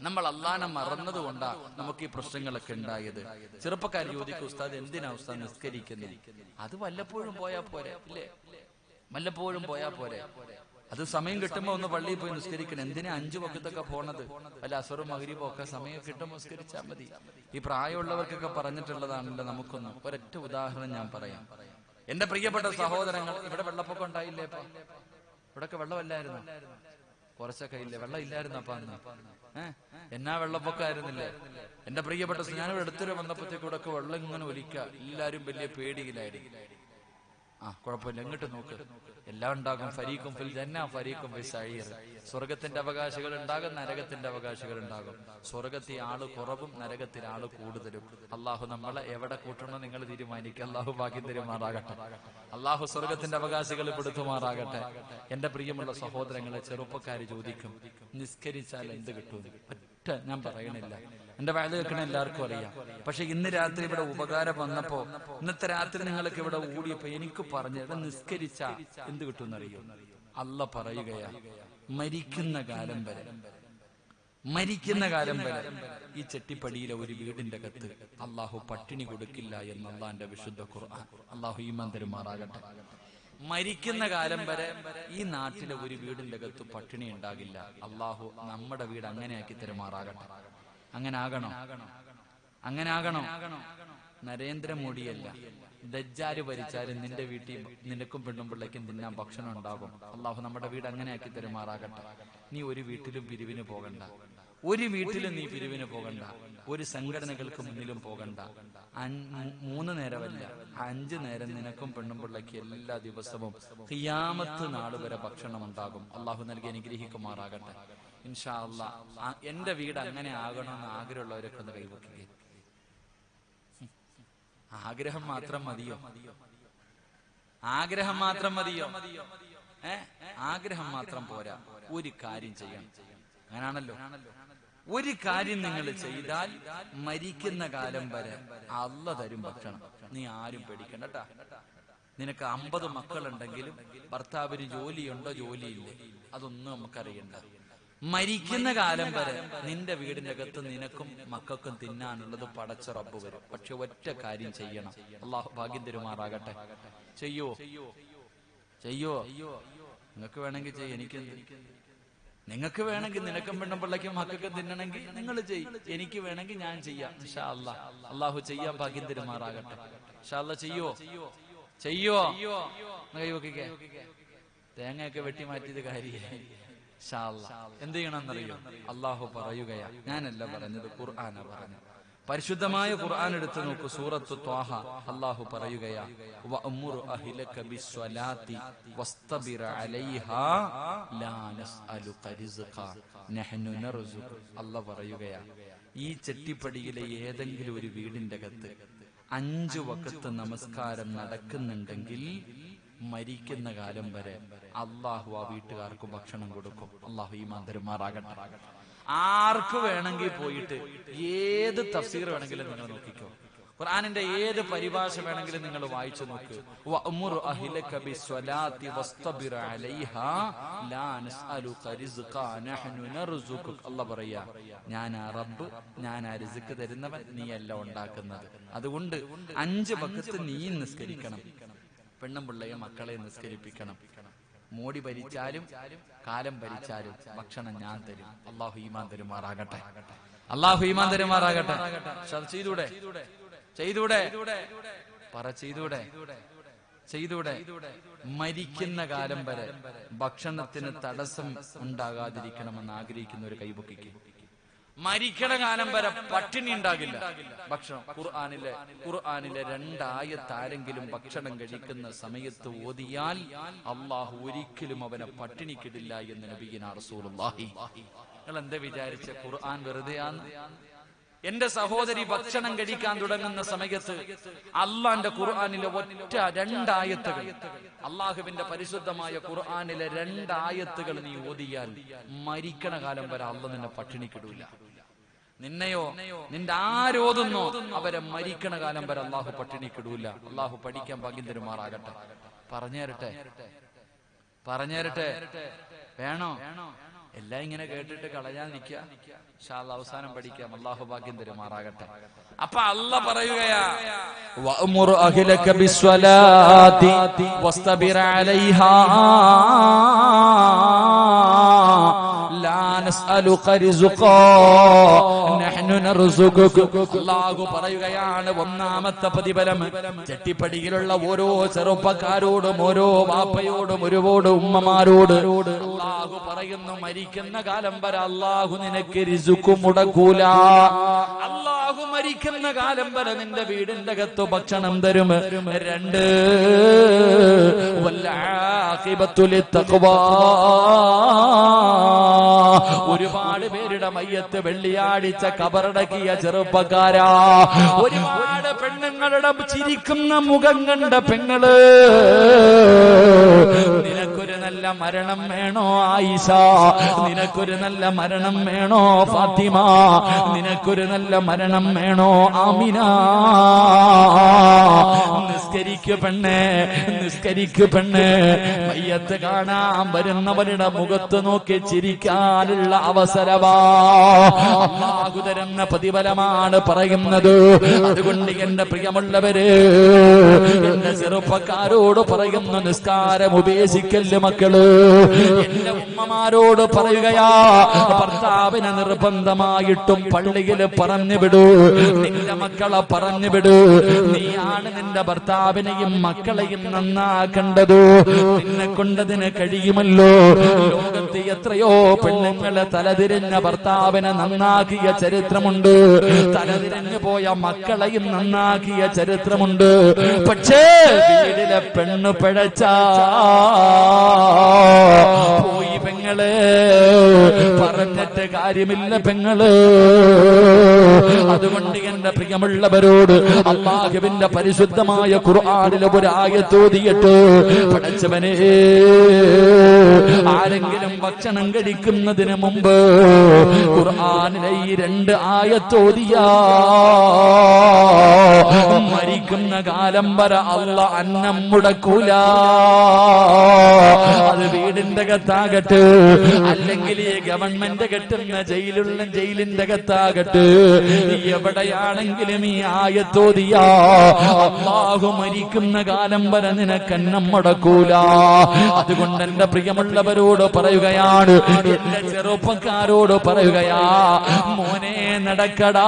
നമ്മൾ അള്ളാഹനെ മറന്നതുകൊണ്ടാ നമുക്ക് ഈ പ്രശ്നങ്ങളൊക്കെ ഉണ്ടായത്. ചെറുപ്പക്കാർ ചോദിക്കും, ഉസ്താദ് എന്തിനാ ഉസ്താദ് നിസ്കരിക്കുന്നത്? അത് വല്ലപ്പോഴും പോയാ പോരെ, ഇല്ലേ? വല്ലപ്പോഴും പോയാ പോരെ. അത് സമയം കിട്ടുമ്പോ ഒന്ന് പള്ളിയിൽ പോയി നിസ്കരിക്കണം. എന്തിനാ 5 വക്തൊക്കെ പോണത്? വല്ല അസറും മഗ്‌രിബും ഒക്കെ സമയം കിട്ടുമ്പോൾ നിസ്കരിച്ചാൽ മതി. ഈ പ്രായമുള്ളവർക്കൊക്കെ പറഞ്ഞിട്ടുള്ളതാണല്ലോ. നമുക്കൊന്ന് ഒരൊറ്റ ഉദാഹരണം ഞാൻ പറയാം. എന്റെ പ്രിയപ്പെട്ട സഹോദരങ്ങൾ, ഇവിടെ വെള്ളപ്പൊക്കം ഉണ്ടായില്ലേ? ഇപ്പൊ ഇവിടൊക്കെ വെള്ളമല്ലായിരുന്നു, കുറച്ചൊക്കെ ഇല്ലേ? വെള്ളം ഇല്ലായിരുന്നു അപ്പൊ അന്ന്. എന്നാ വെള്ളപ്പൊക്കമായിരുന്നില്ലേ? എന്റെ പ്രിയപ്പെട്ട, ഞാനിവിടെ അടുത്തൊരു വന്നപ്പോഴത്തേക്കൂടൊക്കെ വെള്ളം ഇങ്ങനെ ഒലിക്കുക. എല്ലാരും വലിയ പേടിയിലായിരുന്നു. കുഴപ്പമില്ല, എങ്ങോട്ട് നോക്ക്, എല്ലാം ഉണ്ടാകും. ഫരീഖും ഫിൽ ജന്ന ഫരീഖും ഫിൽ സഈർ. സ്വർഗത്തിന്റെ അവകാശികൾ ഉണ്ടാകും, നരകത്തിന്റെ അവകാശികൾ ഉണ്ടാകും. സ്വർഗത്തിൽ ആള് കുറവും, നരകത്തിൽ ആള് കൂടുതലും. അള്ളാഹു നമ്മളെ എവിടെ കൂട്ടണം നിങ്ങൾ തീരുമാനിക്കുക. അള്ളാഹു ഭാഗ്യം തരുമാറാകട്ടെ. അള്ളാഹു സ്വർഗത്തിന്റെ അവകാശികൾ പെടുത്തുമാറാകട്ടെ. എന്റെ പ്രിയമുള്ള സഹോദരങ്ങളെ, ചെറുപ്പക്കാര് ചോദിക്കും, നിസ്കരിച്ചാൽ എന്ത് കിട്ടും? ഒറ്റ ഞാൻ പറയണില്ല, എന്റെ വയത് കേൾക്കണ എല്ലാവർക്കും അറിയാം. പക്ഷെ ഇന്ന് രാത്രി ഇവിടെ ഉപകാരം വന്നപ്പോ, ഇന്നത്തെ രാത്രി നിങ്ങൾക്ക് ഇവിടെ ഓടിയപ്പോ എനിക്ക് പറഞ്ഞു, നിസ്കരിച്ച എന്ത് കിട്ടുമെന്നറിയോ? അല്ല പറയുകയാ, മരിക്കുന്ന കാലം വരെ, മരിക്കുന്ന കാലം വരെ ഈ ചെട്ടിപ്പടിയിലെ ഒരു വീടിന്റെ അകത്ത് അള്ളാഹു പട്ടിണി കൊടുക്കില്ല എന്ന് അള്ളാന്റെ വിശുദ്ധ ഖുർആൻ. അള്ളാഹു ഈമാൻ തരുമാറാകട്ടെ. മരിക്കുന്ന കാലം വരെ ഈ നാട്ടിലെ ഒരു വീടിന്റെ അകത്ത് പട്ടിണി ഉണ്ടാകില്ല. അള്ളാഹു നമ്മുടെ വീട് അങ്ങനെ ആക്കി തരുമാറാകട്ടെ. അങ്ങനെ ആകണോ? അങ്ങനെ ആകണോ? നരേന്ദ്രമോദിയല്ല, ദജ്ജാല് ഭരിച്ചാലും നിന്റെ വീട്ടിൽ നിനക്കും പെണ്ണും പിള്ളയ്ക്കും തിന്നാൻ ഭക്ഷണം ഉണ്ടാകും. അള്ളാഹു നമ്മുടെ വീട് അങ്ങനെ ആക്കി തരുമാറാകട്ടെ. നീ ഒരു വീട്ടിലും പിരിവിന് പോകണ്ട, ഒരു വീട്ടിലും നീ പിരിവിന് പോകണ്ട, ഒരു സംഘടനകൾക്ക് മുന്നിലും പോകണ്ട. 3 നേരമല്ല, 5 നേരം നിനക്കും പെണ്ണും പിള്ളയ്ക്ക് എല്ലാ ദിവസവും ഖിയാമത്ത് നാൾ വരെ ഭക്ഷണം ഉണ്ടാകും. അള്ളാഹു നൽകി അനുഗ്രഹിക്കുമാറാകട്ടെ. ഇൻഷാ അല്ലാഹ് എന്റെ വീട് അങ്ങനെ ആകണമെന്ന് ആഗ്രഹമുള്ളവരൊക്കെ ഒന്ന് കൈവയ്ക്കുകയും. ആഗ്രഹം മാത്രം മതിയോ? ആഗ്രഹം മാത്രം മതിയോ? ആഗ്രഹം മാത്രം പോരാ, ഒരു കാര്യം ചെയ്യണം. അങ്ങനാണല്ലോ, ഒരു കാര്യം നിങ്ങൾ ചെയ്താൽ മരിക്കുന്ന കാലം വരെ അള്ള തരും ഭക്ഷണം. നീ ആരും പേടിക്കണ്ട ട്ടാ. നിനക്ക് 50 മക്കളുണ്ടെങ്കിലും ഭർത്താവിന് ജോലിയുണ്ടോ ജോലിയില്ലേ അതൊന്നും നമുക്കറിയണ്ട. മരിക്കുന്ന കാലം വരെ നിന്റെ വീടിന്റെ അകത്ത് നിനക്കും മക്കൾക്കും തിന്നാനുള്ളത് പടച്ച റബ്ബ് വരും. പക്ഷെ ഒറ്റ കാര്യം ചെയ്യണം. അള്ളാഹു ഭാഗ്യം തരുമാറാകട്ടെ. ചെയ്യോ? ചെയ്യോ? നിങ്ങൾക്ക് വേണമെങ്കിൽ ചെയ്യും, എനിക്കെന്ത്? നിങ്ങൾക്ക് വേണമെങ്കിൽ നിനക്കും പെണ്ണും പിള്ളയ്ക്കും മക്കൾക്കും തിന്നണമെങ്കിൽ നിങ്ങൾ ചെയ്യും, എനിക്ക് വേണമെങ്കിൽ ഞാൻ ചെയ്യാം. ഇൻഷാ അല്ലാഹ് അള്ളാഹു ചെയ്യാൻ ഭാഗ്യം തരുമാറാകട്ടെ. ഇൻഷാ അല്ലാഹ് ചെയ്യോ? ചെയ്യോ? കൈവക്കിക്കേ. തേങ്ങയൊക്കെ വെട്ടി മാറ്റിയത് കാര്യമായി. എന്ത് ചെയ്യണമെന്നറിയോ? അള്ളാഹു പറയുകയാ, ഞാനല്ല പറഞ്ഞത്, ഖുർആനാ പറഞ്ഞു. പരിശുദ്ധമായ ഖുർആൻ എടുത്തു നോക്കൂ, സൂറത്ത് ത്വാഹ. അള്ളാഹു പറയുകയാ, വഅ്മുർ അഹ്ലക ബിസ്സലാത്തി വസ്തബിർ അലൈഹാ ലാ നസ്അലുക റിസ്ഖ നഹ്നു നർസുഖു. അല്ലാഹു പറയുകയാ, ഈ ചെട്ടിപ്പടിയിലെ ഏതെങ്കിലും ഒരു വീടിന്റെ അകത്ത് 5 വഖത്ത് നമസ്കാരം നടക്കുന്നുണ്ടെങ്കിൽ മരിക്കുന്ന കാലം വരെ അള്ളാഹു ആ വീട്ടുകാർക്ക് ഭക്ഷണം കൊടുക്കും. അള്ളാഹു ഈമാൻ തരുമാറാകട്ടെ. ആർക്ക് വേണമെങ്കിൽ പോയിട്ട് ഏത് തഫ്സീർ വേണമെങ്കിലും നിങ്ങൾ നോക്കിക്കോ, ഖുർആനിന്റെ ഏത് പരിഭാഷ വേണമെങ്കിലും നിങ്ങൾ വായിച്ചു നോക്ക്. വഅ്മുർ അഹ്ലക ബിസ്സലാത്തി വസ്തബിർ അലൈഹാ ലാ നസ്അലുക റിസ്ഖ നഹ്നു നർസുഖുക. അല്ലാഹു പറയാ, ഞാനാ റബ്ബ്, ഞാനാ റിസ്ക് തരുന്നവൻ, നീയല്ല ഉണ്ടാക്കുന്നത്. അതുകൊണ്ട് 5 വഖത്ത് നീ നിസ്കരിക്കണം, പെണ്ണും പിള്ളയെ മക്കളെ നിസ്കരിപ്പിക്കണം. മോടി ഭരിച്ചാലും കാലം ഭരിച്ചാലും ഭക്ഷണം ഞാൻ തരും. അള്ളാഹു ഈമാൻ തരുമാറാകട്ടെ. അള്ളാഹു ഈമാൻ തരുമാറാകട്ടെ. ചെയ്തൂടെ? ചെയ്തൂടെ? പറ, ചെയ്തൂടെ? ചെയ്തൂടെ? മരിക്കുന്ന കാലം വരെ ഭക്ഷണത്തിന് തടസ്സം ഉണ്ടാകാതിരിക്കണമെന്ന് ആഗ്രഹിക്കുന്ന ഒരു കൈപൊക്കിക്ക്. മരിക്കണ കാലം വരെ പട്ടിണി ഉണ്ടാകില്ല, ഭക്ഷണം. ഖുർആനിലെ 2 ആയത്താരെങ്കിലും ഭക്ഷണം കഴിക്കുന്ന സമയത്ത് ഓതിയാൽ അള്ളാഹു ഒരിക്കലും അവനെ പട്ടിണിക്കിടില്ല എന്ന് നബിയുനാ റസൂലുള്ളാഹി. നിങ്ങൾ എന്താ വിചാരിച്ച ഖുർആൻ വെറുതെയാന്ന്? എന്റെ സഹോദരി ഭക്ഷണം കഴിക്കാൻ തുടങ്ങുന്ന സമയത്ത് അള്ളാന്റെ ഖുർആനിലെ ഒറ്റ 2 ആയത്തുകൾ, അള്ളാഹുവിന്റെ പരിശുദ്ധമായ ഖുർആനിലെ 2 ആയത്തുകൾ നീ ഓതിയാൽ മരിക്കണ കാലം വരെ അള്ളാഹ് നിന്നെ പട്ടിണിക്കിടൂല. നിന്നെയോ നിന്റെ ആരോതുന്നോ അവരെ മരിക്കണ കാലം വരെ അള്ളാഹു പട്ടിണിക്കിടൂല. അള്ളാഹു പഠിക്കാൻ ഭാഗ്യം തരുമാറാകട്ടെ. പറഞ്ഞേരട്ടെ വേണോ? എല്ലാം ഇങ്ങനെ കേട്ടിട്ട് കളയാൻ നിൽക്കുക. ഇൻഷാ അല്ലാഹ് അവസാനം പഠിക്കാം. അള്ളാഹു ഭാഗ്യം തരുമാറാകട്ടെ. അപ്പൊ അല്ലാഹ് പറയുകയാ, വഅ്മുർ അഹ്ലക ബിസ്സലാത്തി വസ്തബിർ അലൈഹാ ലാ നസ്അലുക റിസ്ഖാ നഹ്നു നർസുഖുക. അല്ലാഹു പറയുകയാണ്, ഒന്നാമത്തെ പ്രതിഫലം ചെട്ടിപ്പടിയിലുള്ള ഓരോ ചെറുപ്പക്കാരോടും ഓരോ വാപ്പയോടും ഒരുപാട് ഉമ്മമാരോട് അല്ലാഹു പറയുന്നു, മരിക്കുന്ന കാലം വരെ അല്ലാഹു നിനക്ക് റിസ്ഖ് മുടക്കൂല. അല്ലാഹു മരിക്കുന്ന കാലം വരെ നിന്റെ വീടിന്റെ അകത്ത് ഭക്ഷണം തരും. 2 വൽആഖിബത്തു ലിത്തഖ്വാ. ഒരുപാട് പേരുടെ മയ്യത്ത് വെള്ളിയാഴ്ച കബറടക്കിയ ചെറുപ്പക്കാരാ, ഒരുപാട് പെണ്ണുങ്ങളുടെ ചിരിക്കുന്ന മുഖം കണ്ട പെങ്ങള്, നിനക്കൊരു നല്ല മരണം വേണോ ആയിഷ? നിനക്കൊരു നല്ല മരണം വേണോ ഫാത്തിമ? നിനക്കൊരു നല്ല മരണം വേണോ ആമിന? നിസ്കരിക്കു പെണ്ണേ, നിസ്കരിക്കു പെണ്ണേ. മയ്യത്ത് കാണാൻ വരുന്നവരുടെ മുഖത്ത് നോക്കി ചിരിക്കാനുള്ള അവസരമാ അല്ലാഹു തരുന്ന പ്രതിഫലമാണ് പറയുന്നത്. അതുകൊണ്ട് എന്റെ പ്രിയമുള്ളവര്, എന്റെ ചെറുപ്പക്കാരോട് പറയുന്നു, നിസ്കാരം ഉപേക്ഷിക്കല് മക്കള്. എന്റെ ഉമ്മമാരോട് പറയുകയാ, ഭർത്താവിനെ നിർബന്ധമായിട്ടും പള്ളിയിൽ പറഞ്ഞു വിടൂ. നിന്റെ മക്കളെ പറഞ്ഞു വിടൂ. നീയാണ് നിന്റെ ഭർത്താവിനെയും മക്കളെയും നന്നാക്കേണ്ടത്. നിന്നെ കൊണ്ടതിന് കഴിയുമല്ലോ. ലോകത്ത് എത്രയോ പെണ്ണുങ്ങളെ തലതിരിഞ്ഞ ഭർത്താവിനെ നന്നാക്കിയ ചരിത്രമുണ്ട്. തലതിരിഞ്ഞു പോയ മക്കളെയും നന്നാക്കിയ ചരിത്രമുണ്ട്. പക്ഷേ വീടിലെ പെണ്ണ് പിഴച്ചാ പോയി പെങ്ങള്, പറഞ്ഞിട്ട് കാര്യമില്ല പെങ്ങള്. അതുകൊണ്ട് എന്റെ പ്രിയമുള്ളവരോട് അല്ലാഹുവിന്റെ പരിശുദ്ധമായ ഖുർആനിലെ ഒരു ആയത്ത് ഓതിയിട്ട്, പടച്ചവനെ, ആരെങ്കിലും ഭക്ഷണം കഴിക്കുന്നതിന് മുമ്പ് ഖുർആനിലെ ഈ 2 ആയത്ത് ഓതിയാ മരിക്കുന്ന കാലം വരെ അല്ലാഹ് അന്നം മുടക്കൂല. അത് വീടിന്റെ അകത്താകട്ടെ, അല്ലെങ്കിൽ ഈ ഗവൺമെന്റ് കെട്ടുന്ന ജയിലിന്റെ അകത്താകട്ടെ, എവിടെയാണെങ്കിലും ഈ ആയത്തോതിയാ അല്ലാഹു മരിക്കുന്ന കാലം വരെ നിനക്ക് അന്നം മുടക്കൂല. അതുകൊണ്ട് എന്റെ പ്രിയമുള്ളവരോട് പറയുകയാണ്, എന്റെ ചെറുപ്പക്കാരോട് പറയുകയാ, മോനെ നടക്കടാ.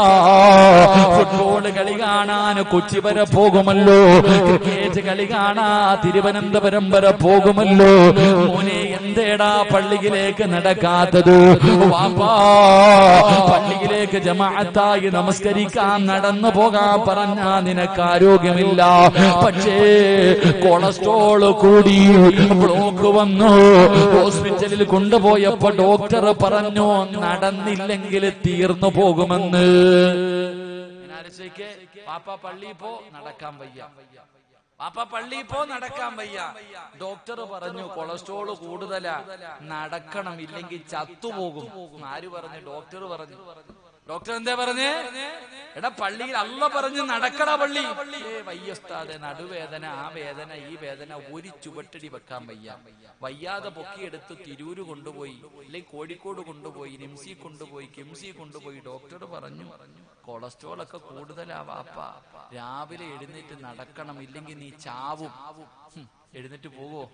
ഫുട്ബോൾ കളി കാണാൻ കൊച്ചി വരെ പോകുമല്ലോ, ക്രിക്കറ്റ് കളി കാണാ തിരുവനന്തപുരം വരെ പോകുമല്ലോ. മോനെ എന്തേടാ പള്ളിയിലേക്ക് നടക്കാത്തത്? വാപ്പാ, പള്ളിയിലേക്ക് ജമാഅത്തായി നമസ്കരിക്കാൻ നടന്നു പോകാൻ പറഞ്ഞാ നിനക്ക് ആരോഗ്യമില്ല. പക്ഷേ കൊളസ്ട്രോള് കൂടി, ബ്ലോക്ക് വന്നു. ഹോസ്പിറ്റലിൽ കൊണ്ടുപോയപ്പോ ഡോക്ടർ പറഞ്ഞു നടന്നില്ലെങ്കിൽ തീർന്നു പോകുമെന്ന്. പാപ്പ പള്ളി പോ, നടക്കാൻ വയ്യ. പാപ്പ പള്ളി പോ, നടക്കാൻ വയ്യ. ഡോക്ടർ പറഞ്ഞു കൊളസ്ട്രോള് കൂടുതലാ, നടക്കണം, ഇല്ലെങ്കിൽ ചത്തുപോകും. ആര് പറഞ്ഞു? ഡോക്ടർ പറഞ്ഞു. ഡോക്ടർ എന്താ പറഞ്ഞേ? എടാ പള്ളിയിൽ അല്ല പറഞ്ഞു നടക്കടാ പള്ളി. വയ്യസ്താതെ, നടുവേദന, ആ വേദന, ഈ വേദന, ഒരു ചുവട്ടടി വെക്കാൻ വയ്യ. വയ്യാതെ പൊക്കിയെടുത്ത് തിരൂര് കൊണ്ടുപോയി, അല്ലെങ്കിൽ കോഴിക്കോട് കൊണ്ടുപോയി, നിംസി കൊണ്ടുപോയി, കിംസി കൊണ്ടുപോയി. ഡോക്ടർ പറഞ്ഞു കൊളസ്ട്രോൾ ഒക്കെ കൂടുതലാ വാപ്പ, രാവിലെ എഴുന്നേറ്റ് നടക്കണം, ഇല്ലെങ്കിൽ നീ ചാവും. എഴുന്നേറ്റ് പോവോ?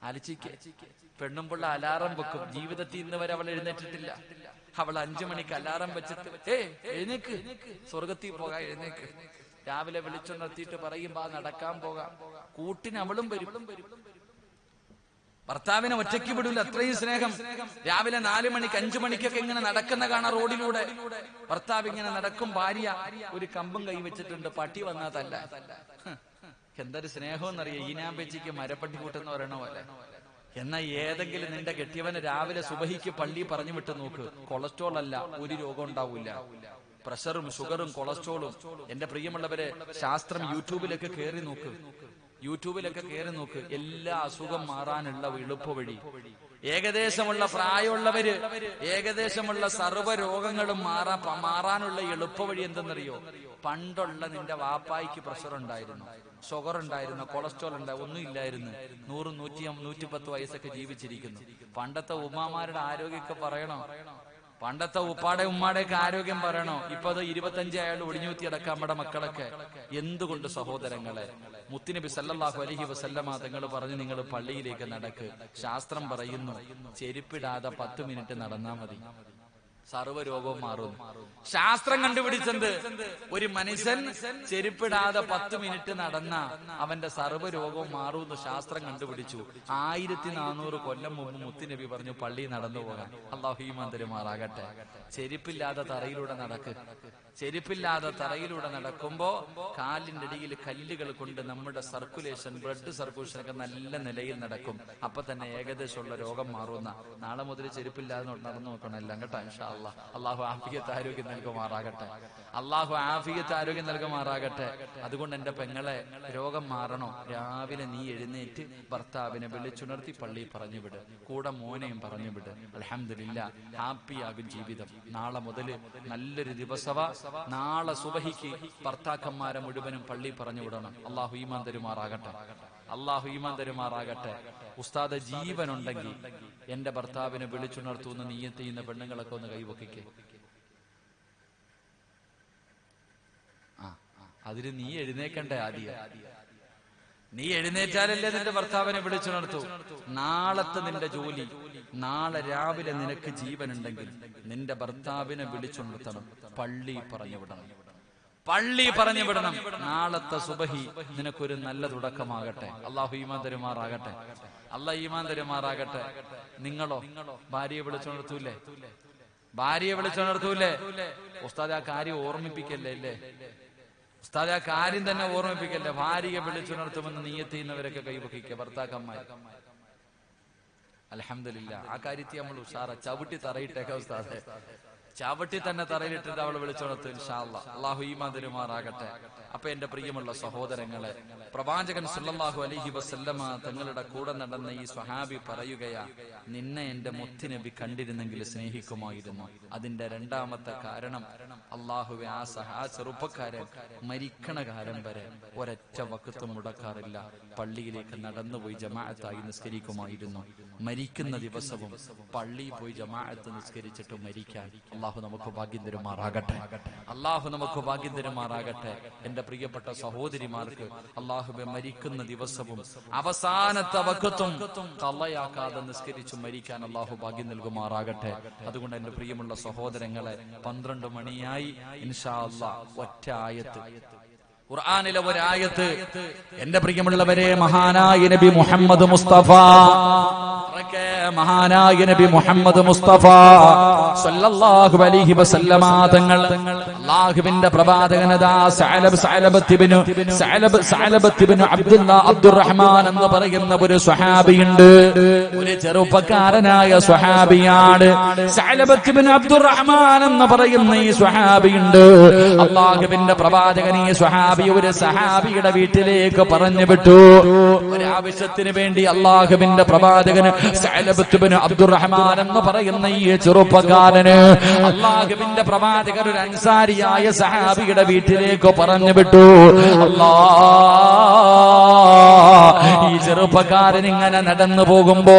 ആലോചിക്ക്. പെണ്ണുമ്പിള്ള അലാറം വെക്കും. ജീവിതത്തിൽ ഇന്ന് വരെ അവൾ എഴുന്നേറ്റിട്ടില്ല. അവൾ 5 മണിക്ക് അലാറം വെച്ചിട്ട്, എഴുന്നേക്ക്, സ്വർഗത്തിൽ പോകാം, എഴുന്നേക്ക്. രാവിലെ വിളിച്ചുണർത്തിയിട്ട് പറയുമ്പോ നടക്കാൻ പോകാം. കൂട്ടിന് അവളും വരും. ഭർത്താവിനെ ഒറ്റയ്ക്ക് വിടൂല, അത്രയും സ്നേഹം. രാവിലെ 4 മണിക്ക് 5 മണിക്കൊക്കെ ഇങ്ങനെ നടക്കുന്ന കാണാൻ റോഡിലൂടെ. ഭർത്താവ് ഇങ്ങനെ നടക്കും, ഭാര്യ ഒരു കമ്പും കൈ വെച്ചിട്ടുണ്ട്, പട്ടി വന്നാതല്ല. എന്തൊരു സ്നേഹം എന്നറിയാം. ഈനാമ്പേച്ചിക്ക് മരപ്പട്ടി കൂട്ടെന്ന് പറയണ പോലെ. എന്നാ ഏതെങ്കിലും നിന്റെ കെട്ടിയവന് രാവിലെ സുബഹിക്ക് പള്ളി പറഞ്ഞു വിട്ട് നോക്ക്, കൊളസ്ട്രോൾ അല്ല, ഒരു രോഗം ഉണ്ടാവൂല. പ്രഷറും ഷുഗറും കൊളസ്ട്രോളും. എന്റെ പ്രിയമുള്ളവരെ, ശാസ്ത്രം യൂട്യൂബിലൊക്കെ കയറി നോക്ക്, എല്ലാ അസുഖം മാറാനുള്ള എളുപ്പവഴി. ഏകദേശമുള്ള പ്രായമുള്ളവര്, ഏകദേശമുള്ള സർവ്വ രോഗങ്ങളും മാറാനുള്ള എളുപ്പവഴി എന്തെന്നറിയോ? പണ്ടുള്ള നിന്റെ വാപ്പായിക്ക് പ്രഷർ ഉണ്ടായിരുന്നു, ഷുഗർ ഉണ്ടായിരുന്നു, കൊളസ്ട്രോൾ ഉണ്ടായിരുന്നു, ഒന്നും ഇല്ലായിരുന്നു. 100, 110 വയസ്സൊക്കെ ജീവിച്ചിരിക്കുന്നു. പണ്ടത്തെ ഉമ്മമാരുടെ ആരോഗ്യമൊക്കെ പറയണോ? പണ്ടത്തെ ഉപ്പാടെ ഉമ്മാടെയൊക്കെ ആരോഗ്യം പറയണോ? ഇപ്പൊ അത് 25 ആയാലും ഒടിഞ്ഞൂത്തി അടക്കാം നമ്മുടെ മക്കളൊക്കെ. എന്തുകൊണ്ട് സഹോദരങ്ങളെ? മുത്തുനബി സല്ലല്ലാഹു അലൈഹി വസല്ലമ തങ്ങൾ പറഞ്ഞു, നിങ്ങൾ പള്ളിയിലേക്ക് നടക്ക്. ശാസ്ത്രം പറയുന്നു, ചെരുപ്പിടാതെ 10 മിനിറ്റ് നടന്നാ മതി, സർവ്വരോഗവും മാറുന്നു. ശാസ്ത്രം കണ്ടുപിടിച്ചത് ഒരു മനുഷ്യൻ ചെരുപ്പിടാതെ 10 മിനിറ്റ് നടന്ന അവന്റെ സർവ്വരോഗവും മാറുമെന്ന് ശാസ്ത്രം കണ്ടുപിടിച്ചു. 1400 കൊല്ലം മുമ്പ് മുത്തുനബി പറഞ്ഞു പള്ളി നടന്നു പോകാൻ. അല്ലാഹു ഈമാൻ തരുമാറാകട്ടെ. ചെരുപ്പില്ലാതെ തറയിലൂടെ നടക്കുമ്പോ കാലിന്റെ അടിയിൽ കല്ലുകൾ കൊണ്ട് നമ്മുടെ സർക്കുലേഷൻ, ബ്ലഡ് സർക്കുലേഷൻ ഒക്കെ നല്ല നിലയിൽ നടക്കും. അപ്പൊ തന്നെ ഏകദേശമുള്ള രോഗം മാറുന്ന. നാളെ മുതൽ ചെരുപ്പില്ലാതെ നടന്നു നോക്കണം എല്ലാം കേട്ടോ. ഇൻഷാ അല്ലാഹ്. അല്ലാഹു ആഫിയത്ത് ആരോഗ്യം നൽകുമാറാകട്ടെ. അതുകൊണ്ട് എന്റെ പെങ്ങളെ, രോഗം മാറണോ? രാവിലെ നീ എഴുന്നേറ്റ് ഭർത്താവിനെ വിളിച്ചുണർത്തി പള്ളിയിൽ പറഞ്ഞു വിട്, കൂടെ മോനെയും പറഞ്ഞു വിട്. അൽഹംദുലില്ലാ, ഹാപ്പിയാകും ജീവിതം. നാളെ മുതൽ നല്ലൊരു ദിവസവാ. നാളെ സുബഹിക്ക് ഭർത്താക്കന്മാരെ മുഴുവനും പള്ളി പറഞ്ഞു വിടണം. അല്ലാഹു ഈമാൻ തരുമാറാകട്ടെ. ഉസ്താദ്, ജീവനുണ്ടെങ്കിൽ എന്റെ ഭർത്താവിനെ വിളിച്ചുണർത്തുന്ന നിയ്യത്ത് ചെയ്യുന്ന പെണ്ണുങ്ങളൊക്കെ ഒന്ന് കൈവക്കിക്ക്. അതിന് നീ എഴുന്നേക്കണ്ടേ? ആദ്യം നീ എഴുന്നേറ്റാലല്ലേ നിന്റെ ഭർത്താവിനെ വിളിച്ചുണർത്തു. നാളത്തെ നിന്റെ ജോലി, നാളെ രാവിലെ നിനക്ക് ജീവനുണ്ടെങ്കിൽ നിന്റെ ഭർത്താവിനെ വിളിച്ചുണർത്തണം, പള്ളി പറഞ്ഞു വിടണം. നാളത്തെ സുബഹി നിനക്കൊരു നല്ല തുടക്കമാകട്ടെ. അല്ലാഹു ഈമാൻ തരുമാറാകട്ടെ. നിങ്ങളോ ഭാര്യയെ വിളിച്ചുണർത്തൂലേ? ഉസ്താദ്, ആ കാര്യം ഓർമ്മിപ്പിക്കല്ലേ? ഉസ്താദ്, ആ കാര്യം തന്നെ ഓർമ്മിപ്പിക്കല്ലേ? ഭാര്യയെ വിളിച്ചുണർത്തുമെന്ന് നിയ്യത്ത് ചെയ്യുന്നവരൊക്കെ കൈവഹിക്കുക, ഭർത്താക്കന്മാർ. അൽഹംദുലില്ലാ, ആ കാര്യത്തിൽ നമ്മൾ ഉഷാറ. ചവിട്ടി തറയിട്ടേക്കാം ഉസ്താദെ, ചവിട്ടി തന്നെ തറയിലിട്ടിട്ട് അവളെ വിളിച്ചുണർത്തും ഇൻഷാ അല്ലാഹ്. അല്ലാഹു ഈമാൻ തരുമാറാകട്ടെ. അപ്പൊ എന്റെ പ്രിയമുള്ള സഹോദരങ്ങളെ, പ്രവാചകൻ സല്ലല്ലാഹു അലൈഹി വസല്ലമ തങ്ങളുടെ കൂടെ നടന്ന ഈ സ്വഹാബി പറയുകയാ, നിന്നെ എന്റെ മുത്തുനബി കണ്ടിരുന്നെങ്കിൽ സ്നേഹിക്കുമായിരുന്നു. അതിന്റെ രണ്ടാമത്തെ കാരണം, അല്ലാഹുവേ, ആ ചെറുപ്പക്കാരൻ മരിക്കണ കാലം വരെ ഒരൊറ്റ വഖ്തും മുടക്കാറില്ല, പള്ളിയിലേക്ക് നടന്നുപോയി ജമാഅത്തായി നിസ്കരിക്കുമായിരുന്നു. മരിക്കുന്ന ദിവസവും പള്ളിയിൽ പോയി ജമാഅത്ത് നിസ്കരിച്ചിട്ട് മരിക്കാൻ അല്ലാഹു നമുക്ക് ഭാഗ്യം തരുമാറാകട്ടെ. എന്റെ പ്രിയപ്പെട്ട സഹോദരിമാർക്ക് അല്ലാഹുവേ, മരിക്കുന്ന ദിവസവും അവസാനത്തെ വഖ്തും ഖളയാക്കാതെ നിസ്കരിച്ചു മരിക്കാൻ അല്ലാഹു ഭാഗ്യം നൽകുമാറാകട്ടെ. അതുകൊണ്ട് എന്റെ പ്രിയമുള്ള സഹോദരങ്ങളെ, 12 മണിയായി. ഇൻഷാ അല്ലാഹ് ഒറ്റ ആയത്ത്, ഖുർആനിലെ ഒരായത്ത്. എന്റെ പ്രിയമുള്ളവരെ, മഹാനായ നബി മുഹമ്മദ് മുസ്തഫ സല്ലല്ലാഹു അലൈഹി വസല്ലമ തങ്ങൾ, അല്ലാഹുവിന്റെ പ്രവാചകനദാ സഅലബത്ത് ഇബ്നു അബ്ദുറഹ്മാൻ എന്ന് പറയുന്ന ഒരു സ്വഹാബിയുണ്ട്. ഒരു ചെറുപ്പക്കാരനായ സ്വഹാബിയാണ് സഅലബത്ത് ഇബ്നു അബ്ദുറഹ്മാൻ എന്ന് പറയുന്ന ഈ സ്വഹാബിയുണ്ട്. അല്ലാഹുവിന്റെ പ്രവാചകൻ ഈ സ്വഹാബി ഒരു സഹാബിയുടെ വീട്ടിലേക്ക് പറഞ്ഞു വിട്ടു. ഒരാവശ്യത്തിന് വേണ്ടി അല്ലാഹുവിന്റെ പ്രവാചകന് സഅലബത്ത് ഇബ്നു അബ്ദുറഹ്മാൻ എന്ന് പറയുന്ന ഈ ചെറുപ്പക്കാരന് അല്ലാഹുവിന്റെ പ്രവാചകൻ ഒരു അൻസാരിയായ സഹാബിയുടെ വീട്ടിലേക്ക് പറഞ്ഞു വിട്ടു. ഈ ചെറുപ്പക്കാരൻ ഇങ്ങനെ നടന്നു പോകുമ്പോ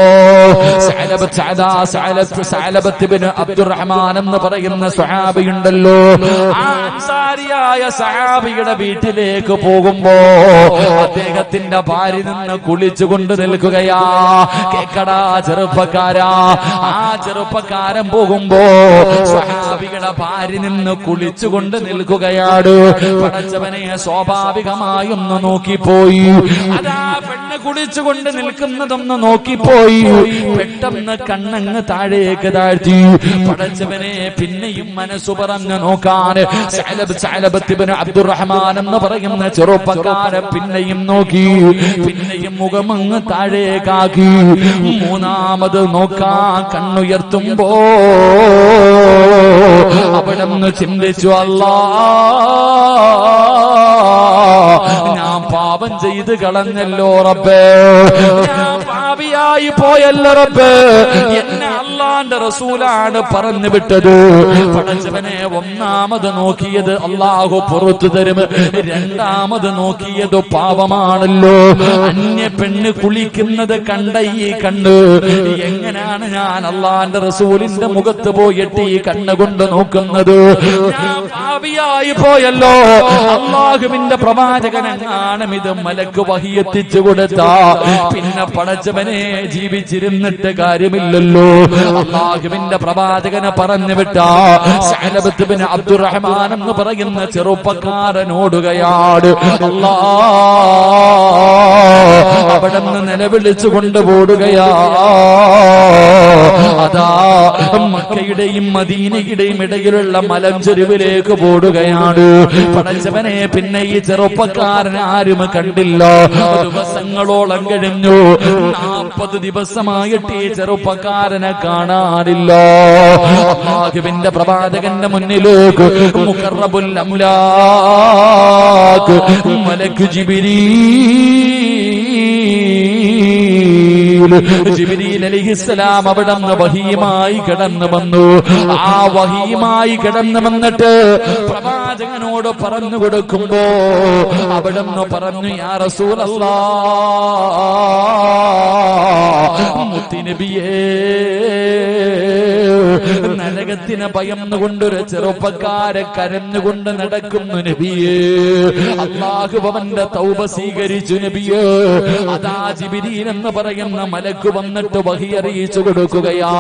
സഅലബത്ത് ഇബ്നു അബ്ദുറഹ്മാൻ എന്ന് പറയുന്ന സ്വഹാബിയുണ്ടല്ലോ, ആ അൻസാരിയായ സഹാബിയുടെ വീട്ടിലേക്ക് പോകുമ്പോ അദ്ദേഹത്തിന്റെ ഭാര്യ നിന്ന് കുളിച്ചുകൊണ്ട് നിൽക്കുകയാ. കേക്കടാ ചെറുപ്പക്കാരാ, ആ ചെറുപ്പക്കാരൻ പോകുമ്പോ സ്വഹാബിയുടെ ഭാര്യ നിന്ന് കുളിച്ചുകൊണ്ട് നിൽക്കുകയാണ്. പടച്ചവനെ, സ്വാഭാവികമായൊന്ന് നോക്കിപ്പോയി. അതാ പെണ്ണ് കുളിച്ചുകൊണ്ട് നിൽക്കുന്നതൊന്ന് നോക്കിപ്പോയി. പെട്ടെന്ന് കണ്ണങ്ങ് താഴേക്ക് താഴ്ത്തി. പടച്ചവനെ, പിന്നെയും മനസ്സു പറഞ്ഞു നോക്കാൻ സഅലബത്ത് ഇബ്നു അബ്ദുറഹ്മാൻ എന്ന് എന്ന് പറയുന്ന ചെറുപ്പക്കാരെ പിന്നെയും നോക്കി, പിന്നെയും മുഖമങ്ങ് താഴേക്കാക്കി. മൂന്നാമത് നോക്കാൻ കണ്ണുയർത്തുമ്പോ അവിടെന്ന് ചിന്തിച്ചു, അല്ലാ ഞാൻ പാപം ചെയ്ത് കളഞ്ഞല്ലോ റബ്ബേ, ഞാൻ പാപിയായി പോയല്ലോ റബ്ബേ, എന്നെ അല്ലാഹുവിന്റെ റസൂലാണ് പറഞ്ഞു വിട്ടത്. പടച്ചവനെ ഒന്നാമത് നോക്കിയത് അല്ലാഹു പുറത്തു തരും, രണ്ടാമത് നോക്കിയത് പാപമാണല്ലോ. അന്യ പെണ്ണ് കുളിക്കുന്നത് കണ്ട ഈ കണ്ണ് എങ്ങനെയാണ് ഞാൻ അല്ലാഹുവിന്റെ റസൂലിന്റെ മുഖത്ത് പോയിട്ട് ഈ കണ്ണുകൊണ്ട് നോക്കുന്നത്? ഞാൻ പാപിയായി പോയല്ലോ. അല്ലാഹുവിന്റെ പ്രവാചകനെങ്ങാണ് ഇത് മലക്ക് വഹി എത്തിച്ചു കൊടുത്താ പിന്നെ പടച്ചവനെ ജീവിച്ചിരുന്നിട്ട് കാര്യമില്ലല്ലോ. അല്ലാഹുവിന്റെ പ്രവാചകനെ പറഞ്ഞു വിട്ട സഅലബത്ത് ഇബ്നു അബ്ദുറഹ്മാൻ എന്ന് പറയുന്ന ചെറുപ്പക്കാരനോടുകയാണ്. അവിടെ നിന്ന് നിലവിളിച്ചു കൊണ്ടുപോടുകയാ. അതാ മക്കയുടെയും മദീനയുടെയും ഇടയിലുള്ള മലഞ്ചെരുവിലേക്ക് പോടുകയാണ്. പടച്ചവനെ പിന്നെ ഈ ചെറുപ്പക്കാരൻ ആരും കണ്ടില്ല. ദിവസങ്ങളോളം കഴിഞ്ഞു, 40 ദിവസമായിട്ട് ഈ ചെറുപ്പക്കാരനെ കാണാനില്ല. അല്ലാഹുവിന്റെ പ്രവാചകന്റെ മുന്നിലേക്ക് മുഖറബുൽ അംലാക്ക് മലക്ക് ജിബ്രീൽ അലൈഹിസ്സലാം അവിടുന്ന് വഹിയുമായി കടന്നു വന്നു. ആ വഹിയുമായി കടന്നു വന്നിട്ട് പ്രവാചകനോട് പറഞ്ഞു കൊടുക്കുമ്പോ അവിടുന്ന് പറഞ്ഞു, യാ റസൂലല്ലാഹ്, മുത്തുനബിയേ, നരകത്തിനെ ഭയന്നുകൊണ്ടൊരു ചെറുപ്പക്കാരെ കരഞ്ഞുകൊണ്ട് നടക്കുന്നു നബിയേ. അല്ലാഹു അവന്റെ തൗബ സ്വീകരിച്ചു നബിയേ. അതാ ജിബ്രീൽ എന്ന് പറയുന്ന മലക്ക് വന്നിട്ട് വഹി അറിയിച്ചു കൊടുക്കുകയാ.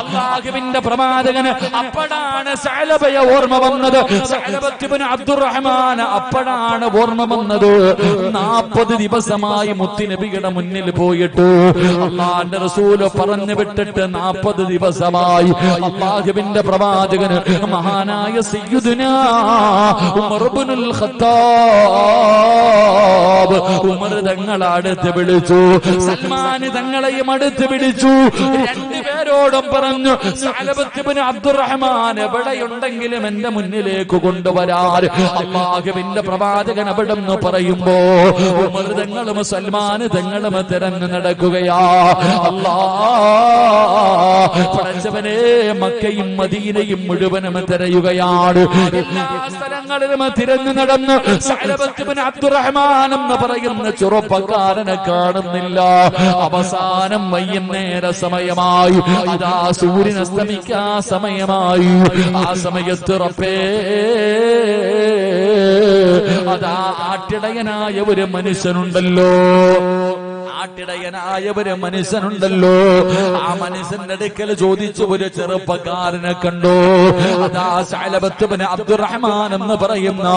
അല്ലാഹുവിന്റെ പ്രവാചകന് അപ്പോഴാണ് സഅലബയെ ഓർമ്മ വന്നത്. സഅലബത്ത് ഇബ്നു അബ്ദുറഹ്മാൻ അപ്പോഴാണ് ഓർമ്മ വന്നത്. 40 ദിവസമായി മുത്തുനബിയുടെ മുന്നിൽ പോയിട്ട് അല്ലാഹുവിന്റെ റസൂൽ പറഞ്ഞു വിട്ടിട്ട് 40 ദിവസമായി. അല്ലാഹുവിന്റെ പ്രവാചകന് മഹാനായ സയ്യിദുനാ ഉമർ ഇബ്നുൽ ഖത്താബ് ഉമർ തങ്ങളെ അടുത്ത് വിളിച്ചു, സൽമാൻ തങ്ങളെയും അടുത്ത് വിളിച്ചു. രണ്ടുപേരോടും പറഞ്ഞു, സഅലബത്ത് ഇബ്നു അബ്ദുറഹ്മാൻ എവിടെയുണ്ടെങ്കിലും എന്റെ മുന്നിലേക്ക് കൊണ്ടുവരാൻ. അല്ലാഹുവിന്റെ പ്രവാചകൻ അവിടെന്ന് പറയുമ്പോ ഉമർ തങ്ങളും സൽമാൻ തങ്ങളും തിരഞ്ഞു നടക്കുകയാ. അല്ലാഹ് പടച്ചവനെ, മക്കയും മദീനയും മുഴുവനും തിരയുകയാണ്. എല്ലാ സ്ഥലങ്ങളിലും തിരഞ്ഞു നടന്ന് സഅലബത്ത് ഇബ്നു അബ്ദുറഹ്മാൻ എന്ന് പറയുന്ന ചെറുപ്പക്കാരനെ കാണുന്നില്ല. അവസാനം വൈകുന്നേര സമയമായി. അതാ സൂര്യൻ അസ്തമിക്കാ സമയമായി. ആ സമയത്ത് റബ്ബേ, അതാ ആട്ടിടയനായ ഒരു മനുഷ്യനുണ്ടല്ലോ, ആട്ടിടയനായ ഒരു മനുഷ്യനുണ്ടല്ലോ. ആ മനുഷ്യന്റെ അടുക്കൽ ചോദിച്ചു ഒരു ചെറുപ്പക്കാരനെ കണ്ടു. അതാ സഅലബത്ത് ഇബ്നു അബ്ദുറഹ്മാൻ എന്ന് പറയുന്ന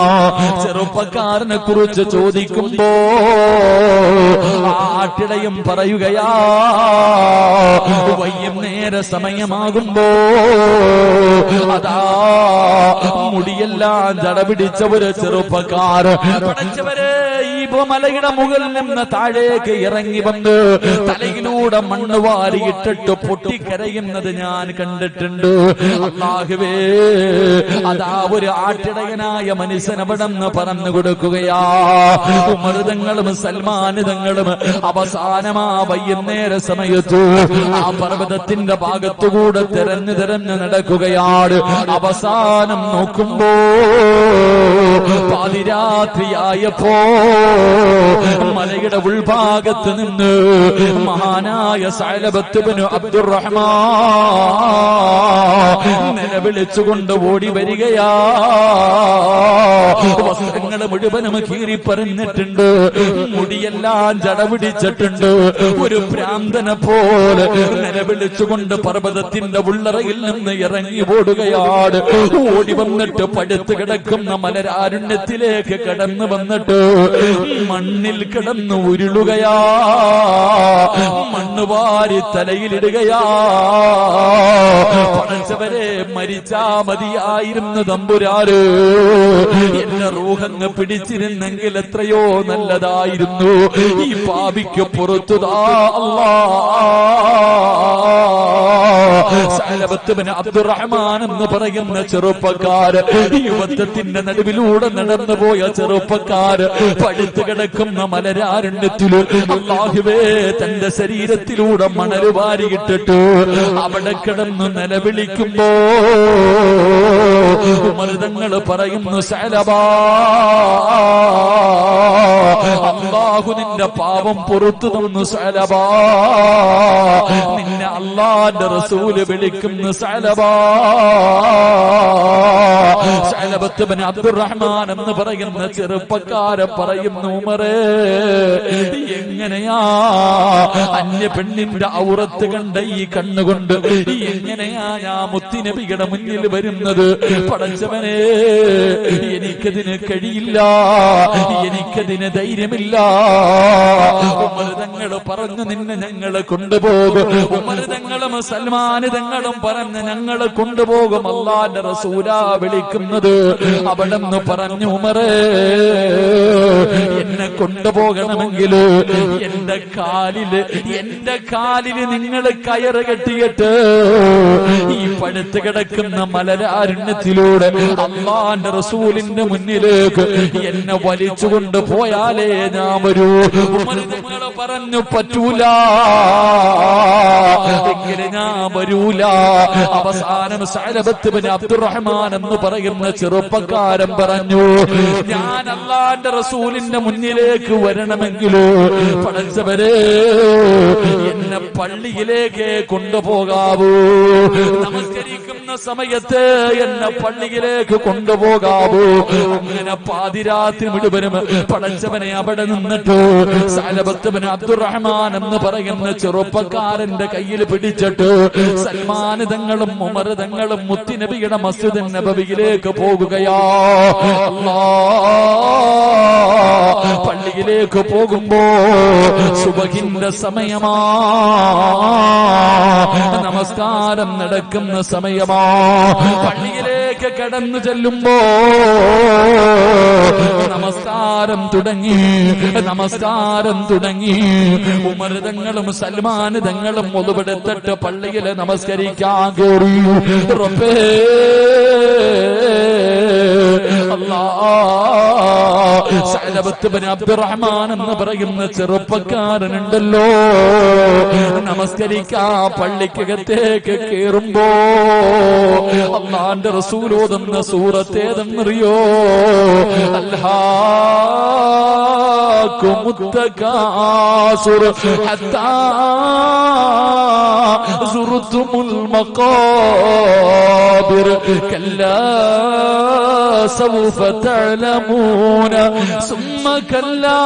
ചെറുപ്പക്കാരനെ കുറിച്ച് ചോദിക്കുമ്പോ ആട്ടിടയും പറയുകയാ, വൈകുന്നേര സമയമാകുമ്പോ അതാ മുടിയെല്ലാം ജടപിടിച്ച ഒരു ചെറുപ്പക്കാരൻ പഠിച്ചവരെ ഈ മലയുടെ മുകളിൽ നിന്ന് താഴേക്ക് ഇറങ്ങി വന്ന് തലയിലൂടെ മണ്ണ് വാരിയിട്ടിട്ട് പൊട്ടിക്കരയുന്നത് ഞാൻ കണ്ടിട്ടുണ്ട്. അല്ലാഹുവേ, അതാ ഒരു ആട്ടിടയനായ മനുഷ്യൻ അവിടെ നിന്ന് പറഞ്ഞു കൊടുക്കുകയാ. ഉമർ തങ്ങളും സൽമാൻ തങ്ങളും അവസാനമാ വൈകുന്നേര സമയത്ത് ആ പർവ്വതത്തിന്റെ ഭാഗത്തുകൂടെ തിരഞ്ഞു തിരഞ്ഞു നടക്കുകയാണ്. അവസാനം നോക്കുമ്പോ പാതിരാത്രിയായപ്പോ മലയുടെ ഉൾഭാഗത്ത് നിന്ന് മഹാനായ സഅലബത്ത് ഇബ്നു അബ്ദുറഹ്മാൻ നിലവിളിച്ചുകൊണ്ട് ഓടി വരികയാ. വസ്ത്രങ്ങൾ മുഴുവനും കീറിപ്പറിഞ്ഞിട്ടുണ്ട്, മുടിയെല്ലാം ജടപിടിച്ചിട്ടുണ്ട്. ഒരു ഭ്രാന്തനെ പോലെ നിലവിളിച്ചുകൊണ്ട് പർവ്വതത്തിന്റെ ഉള്ളറയിൽ നിന്ന് ഇറങ്ങി ഓടുകയാണ്. ഓടി വന്നിട്ട് പടുത്തു കിടക്കുന്ന മലരാരുണ്യത്തിലേക്ക് കടന്നു വന്നിട്ട് മണ്ണിൽ കിടന്ന് ഉരുളുകയാ. മണ്ണ് വാരി തലയിലിടുകയാ. പടച്ചവനെ, പഠിച്ചവരെ മരിച്ചാ മതിയായിരുന്നു തമ്പുരാന്. എന്റെ റൂഹങ്ങ് പിടിച്ചിരുന്നെങ്കിൽ എത്രയോ നല്ലതായിരുന്നു. ഈ പാപിക്ക് പുറത്തുതാ അല്ലാ. സഅലബത്ത് ബിൻ അബ്ദുറഹ്മാൻ എന്ന് പറയുന്ന ചെറുപ്പക്കാര്, യുവത്വത്തിന്റെ നടുവിലൂടെ നടന്നുപോയ ചെറുപ്പക്കാര്, പടുത്തു കിടക്കുന്ന മലരാരണ്യത്തില് അല്ലാഹുവേ തന്റെ ശരീരത്തിലൂടെ മണല് വാരിയിട്ടിട്ട് അവിടെ കിടന്ന് നിലവിളിക്കുമ്പോ മൃതങ്ങൾ പറയുന്നു, സഅലബാ, അല്ലാഹു നിന്റെ പാപം പുറത്തു തന്നു സഅലബാ. നിന്നെ അല്ലാഹുവിന്റെ റസൂല് വിളിക്കുന്നു സഅലബാ. സഅലബത്ത് ബിൻ അബ്ദുറഹ്മാൻ എന്ന് പറയുന്ന ചെറുപ്പക്കാരൻ പറയുന്നു, ഉമറേ, എങ്ങനെയാ അന്യ പെണ്ണിന്റെ ഔറത്ത് കണ്ട ഈ കണ്ണുകൊണ്ട് എങ്ങനെയാ ഞാൻ മുത്തുനബിയുടെ മുന്നിൽ വരുന്നത്? പടച്ചവനെ, എനിക്കതിന് കഴിയില്ല, എനിക്കതിന് ധൈര്യമില്ല. ഉമർ പറഞ്ഞു, നിന്നെ ഞങ്ങളെ കൊണ്ടുപോകും. ഉമർ തങ്ങളും സൽമാൻ തങ്ങളും പറഞ്ഞ് ഞങ്ങളെ കൊണ്ടുപോകും. അല്ലാഹുവിന്റെ റസൂലാ വിളിക്കുന്നത്. അവിടെന്ന് പറഞ്ഞു, ഉമറേ, എന്നെ കൊണ്ടുപോകണമെങ്കിൽ എന്റെ കാലില് നിങ്ങൾ കയറ് കെട്ടിയിട്ട് ഈ പടുത്ത് കിടക്കുന്ന മലരാരണ്യത്തിലൂടെ അല്ലാഹുവിന്റെ റസൂലിന്റെ മുന്നിലേക്ക് എന്നെ വലിച്ചുകൊണ്ട് പോയാലേ ഞാൻ വരൂ. ഉമർ തങ്ങൾ പറഞ്ഞു, പറ്റൂല, എങ്കിലും ഞാൻ വരൂല. അവസാനം സഅലബത്ത് ബിൻ അബ്ദുറഹ്മാൻ എന്ന് പറയുന്ന ചെറുപ്പക്കാരൻ പറഞ്ഞു, ഞാൻ അല്ലാഹുവിന്റെ റസൂലിന്റെ മുന്നിലേക്ക് വരണമെങ്കിലോ പടച്ചവരെ എന്നെ പള്ളിയിലേക്ക് കൊണ്ടുപോകാവൂ. നമസ്കരിക്കുന്ന സമയത്ത് എന്നെ പള്ളിയിലേക്ക് കൊണ്ടുപോകാവൂ. അങ്ങനെ പാതിരാത്രി മുഴുവനും പടച്ചവനെ അവിടെ നിന്നിട്ട് സഅലബത്ത് ബിൻ അബ്ദുറഹ്മാൻ എന്ന് പറയുന്ന ചെറുപ്പക്കാരന്റെ കയ്യിൽ പിടിച്ചിട്ട് സൽമാൻ തങ്ങളും ഉമർ തങ്ങളും മുത്തുനബിയുടെ മസ്ജിദ് നബവിയിലേക്ക് പോകുകയാ. പള്ളിയിലേക്ക് പോകുമ്പോ സുബഹിന്റെ സമയമാ, നമസ്കാരം നടക്കുന്ന സമയമാ. പള്ളിയിലേക്ക് കടന്നു ചെല്ലുമ്പോ നമസ്കാരം തുടങ്ങി. ഉമർ തങ്ങളും സൽമാൻ തങ്ങളും ഒതുപെടുത്തിട്ട് പള്ളിയില് നമസ്കരിക്കാൻ കയറി. റബ്ബേ സഅലബത്ത് ബിൻ അബ്ദുറഹ്മാൻ എന്ന് പറയുന്ന ചെറുപ്പക്കാരനുണ്ടല്ലോ, നമസ്കരിക്കാൻ പള്ളിക്കകത്തേക്ക് കേറുമ്പോ അല്ലാഹുവിന്റെ റസൂൽ ഓതുന്ന സൂറത്ത് ഏതെന്നറിയോ? അൽഹാകുമുത്തകാസുർ ഹത്താ സുർതുമുൽ മഖാബിർ കല്ലാ സൗഫ തഅലമൂന സുമ്മ കല്ലാ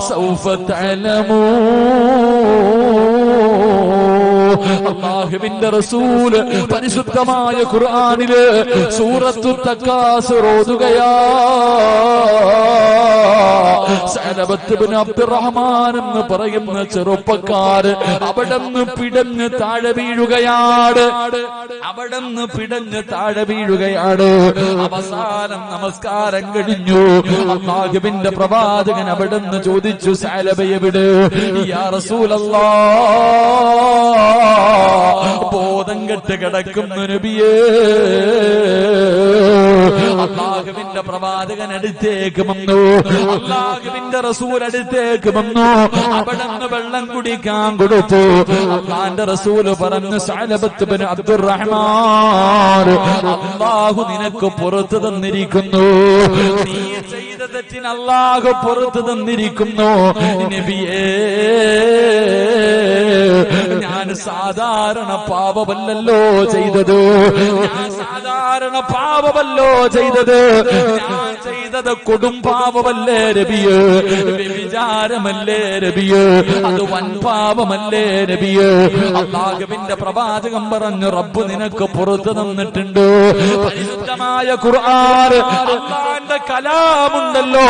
സൗഫ തഅലമൂൻ. അല്ലാഹുവിന്റെ റസൂല് പരിശുദ്ധമായ ഖുർആനില് സൂറത്തു തകാസുർ ഓതുകയാ. സഅലബത്ത് ബിൻ അബ്ദുറഹ്മാൻ എന്ന് പറയുന്ന ചെറുപ്പക്കാര് അവിടെന്ന് പിടഞ്ഞ് താഴെ വീഴുകയാണ്. അവസാനം നമസ്കാരം കഴിഞ്ഞു. അല്ലാഹുവിന്റെ പ്രവാചകൻ അവിടെന്ന് ചോദിച്ചു, സഅലബ എവിടെ? യാ റസൂലല്ലാഹ്, ബോധം കെട്ട് കിടക്കുന്ന നബിയേ. അല്ലാഹുവിന്റെ പ്രവാചകൻ അടുത്തേക്ക് വന്നു, അല്ലാഹുവിന്റെ റസൂൽ അടുത്തേക്ക് വന്നു. അവിടെന്ന് വെള്ളം കുടിക്കാൻ കൊടുത്തു. അല്ലാഹുവിന്റെ റസൂൽ പറഞ്ഞു, സഅലബത്ത് ബിൻ അബ്ദുറഹ്മാൻ, അല്ലാഹു നിനക്ക് പുറത്തു തന്നിരിക്കുന്നു. നീ ചെയ്ത തെറ്റിന് അല്ലാഹു പുറത്തു തന്നിരിക്കുന്നു. നബിയേ, ഞാൻ സാധാരണ പാപമല്ലല്ലോ ചെയ്തത്. ഞാൻ ചെയ്തത് കൊടും പാപമല്ലേ നബിയേ? വ്യഭിചാരമല്ലേ നബിയേ? അത് വൻ പാപമല്ലേ നബിയേ? അല്ലാഹുവിന്റെ പ്രവാചകൻ പറഞ്ഞു, റബ്ബ് നിനക്ക് പുറത്തു തന്നിട്ടുണ്ട്. പരിശുദ്ധമായ ഖുർആൻ, അല്ലാഹുവിന്റെ കലാമുണ്ട് പാപമുണ്ടല്ലോ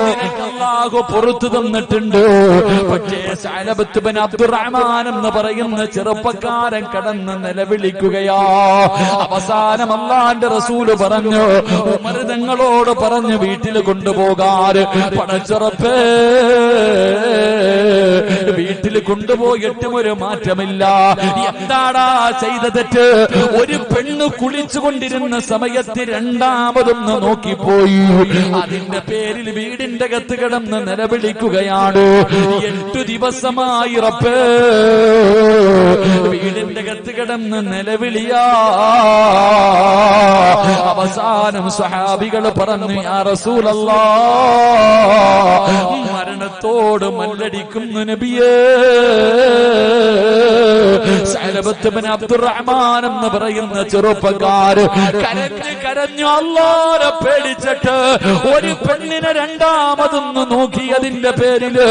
നിനക്ക് അല്ലാഹു പുറത്തു തന്നിട്ടുണ്ട്. പക്ഷേ സഅലബത്ത് ബിൻ അബ്ദുറഹ്മാൻ എന്ന് പറയുന്ന ചെറുപ്പക്കാരൻ കടന്ന് നിലവിളിക്കുകയാ. അവസാനം അല്ലാഹുവിന്റെ റസൂല് പറഞ്ഞു, ഉമർ തങ്ങളോട് പറഞ്ഞു വീട്ടിൽ കൊണ്ടുപോകാൻ. പടച്ചുറപ്പേ, വീട്ടിൽ കൊണ്ടുപോയിട്ടും ഒരു മാറ്റമില്ല. എന്താടാ ചെയ്ത തെറ്റ്? ഒരു പെണ്ണ് കുളിച്ചുകൊണ്ടിരുന്ന സമയത്ത് രണ്ടാമതൊന്ന് നോക്കിപ്പോയി. അതിന്റെ പേരിൽ വീടിന്റെ അകത്ത് കിടന്ന് നിലവിളിക്കുകയാണ്. 8 ദിവസമായി റബ്ബേ വീടിന്റെ അകത്ത് കിടന്ന് നിലവിളിയാ. അവസാനം സഹാബികൾ പറഞ്ഞു, യാ റസൂലല്ലാഹ്, മരണത്തോട് മല്ലടിക്കുന്നു നബിയേ. സഅലബത്ത് ബിൻ അബ്ദുറഹ്മാൻ എന്ന് പറയുന്ന ചെറുപ്പക്കാര് കരഞ്ഞ് കരഞ്ഞു അല്ലാഹുവിനെ പേടിച്ചിട്ട് ഒരു പെണ്ണിനെ രണ്ടാമതൊന്ന് നോക്കിയതിന്റെ പേരില്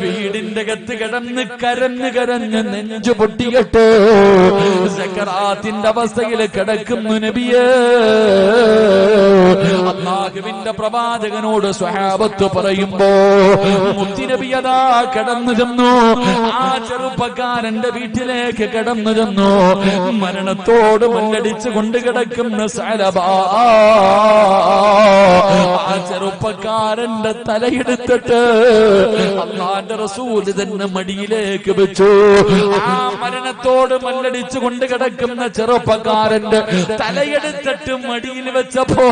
വീടിന്റെ അകത്ത് കിടന്ന് കരഞ്ഞ് കരഞ്ഞ് നെഞ്ചു പൊട്ടിയിട്ട് സക്കറാത്തിന്റെ അവസ്ഥയിൽ കിടക്കുന്നു നബിയേ. അല്ലാഹുവിന്റെ പ്രവാചകനോട് സ്വഹാബത്ത് പറയുമ്പോ മുത്തുനബി അതാ കടന്നു ചെന്നു. ആ ചെറുപ്പക്കാരന്റെ വീട്ടിലേക്ക് കടന്നു ചെന്നു. മരണത്തോട് മല്ലടിച്ചു കൊണ്ട് കിടക്കുന്ന സഅലബ ആ ചെറുപ്പക്കാരന്റെ തലയെടുത്തിട്ട് അല്ലാഹുവിന്റെ റസൂല് തന്നെ മടിയിലേക്ക് വെച്ചു. ആ മരണത്തോട് മല്ലടിച്ചു കൊണ്ട് കിടക്കുന്ന ചെറുപ്പക്കാരന്റെ തലയെടുത്തിട്ട് മടിയിൽ വെച്ചപ്പോ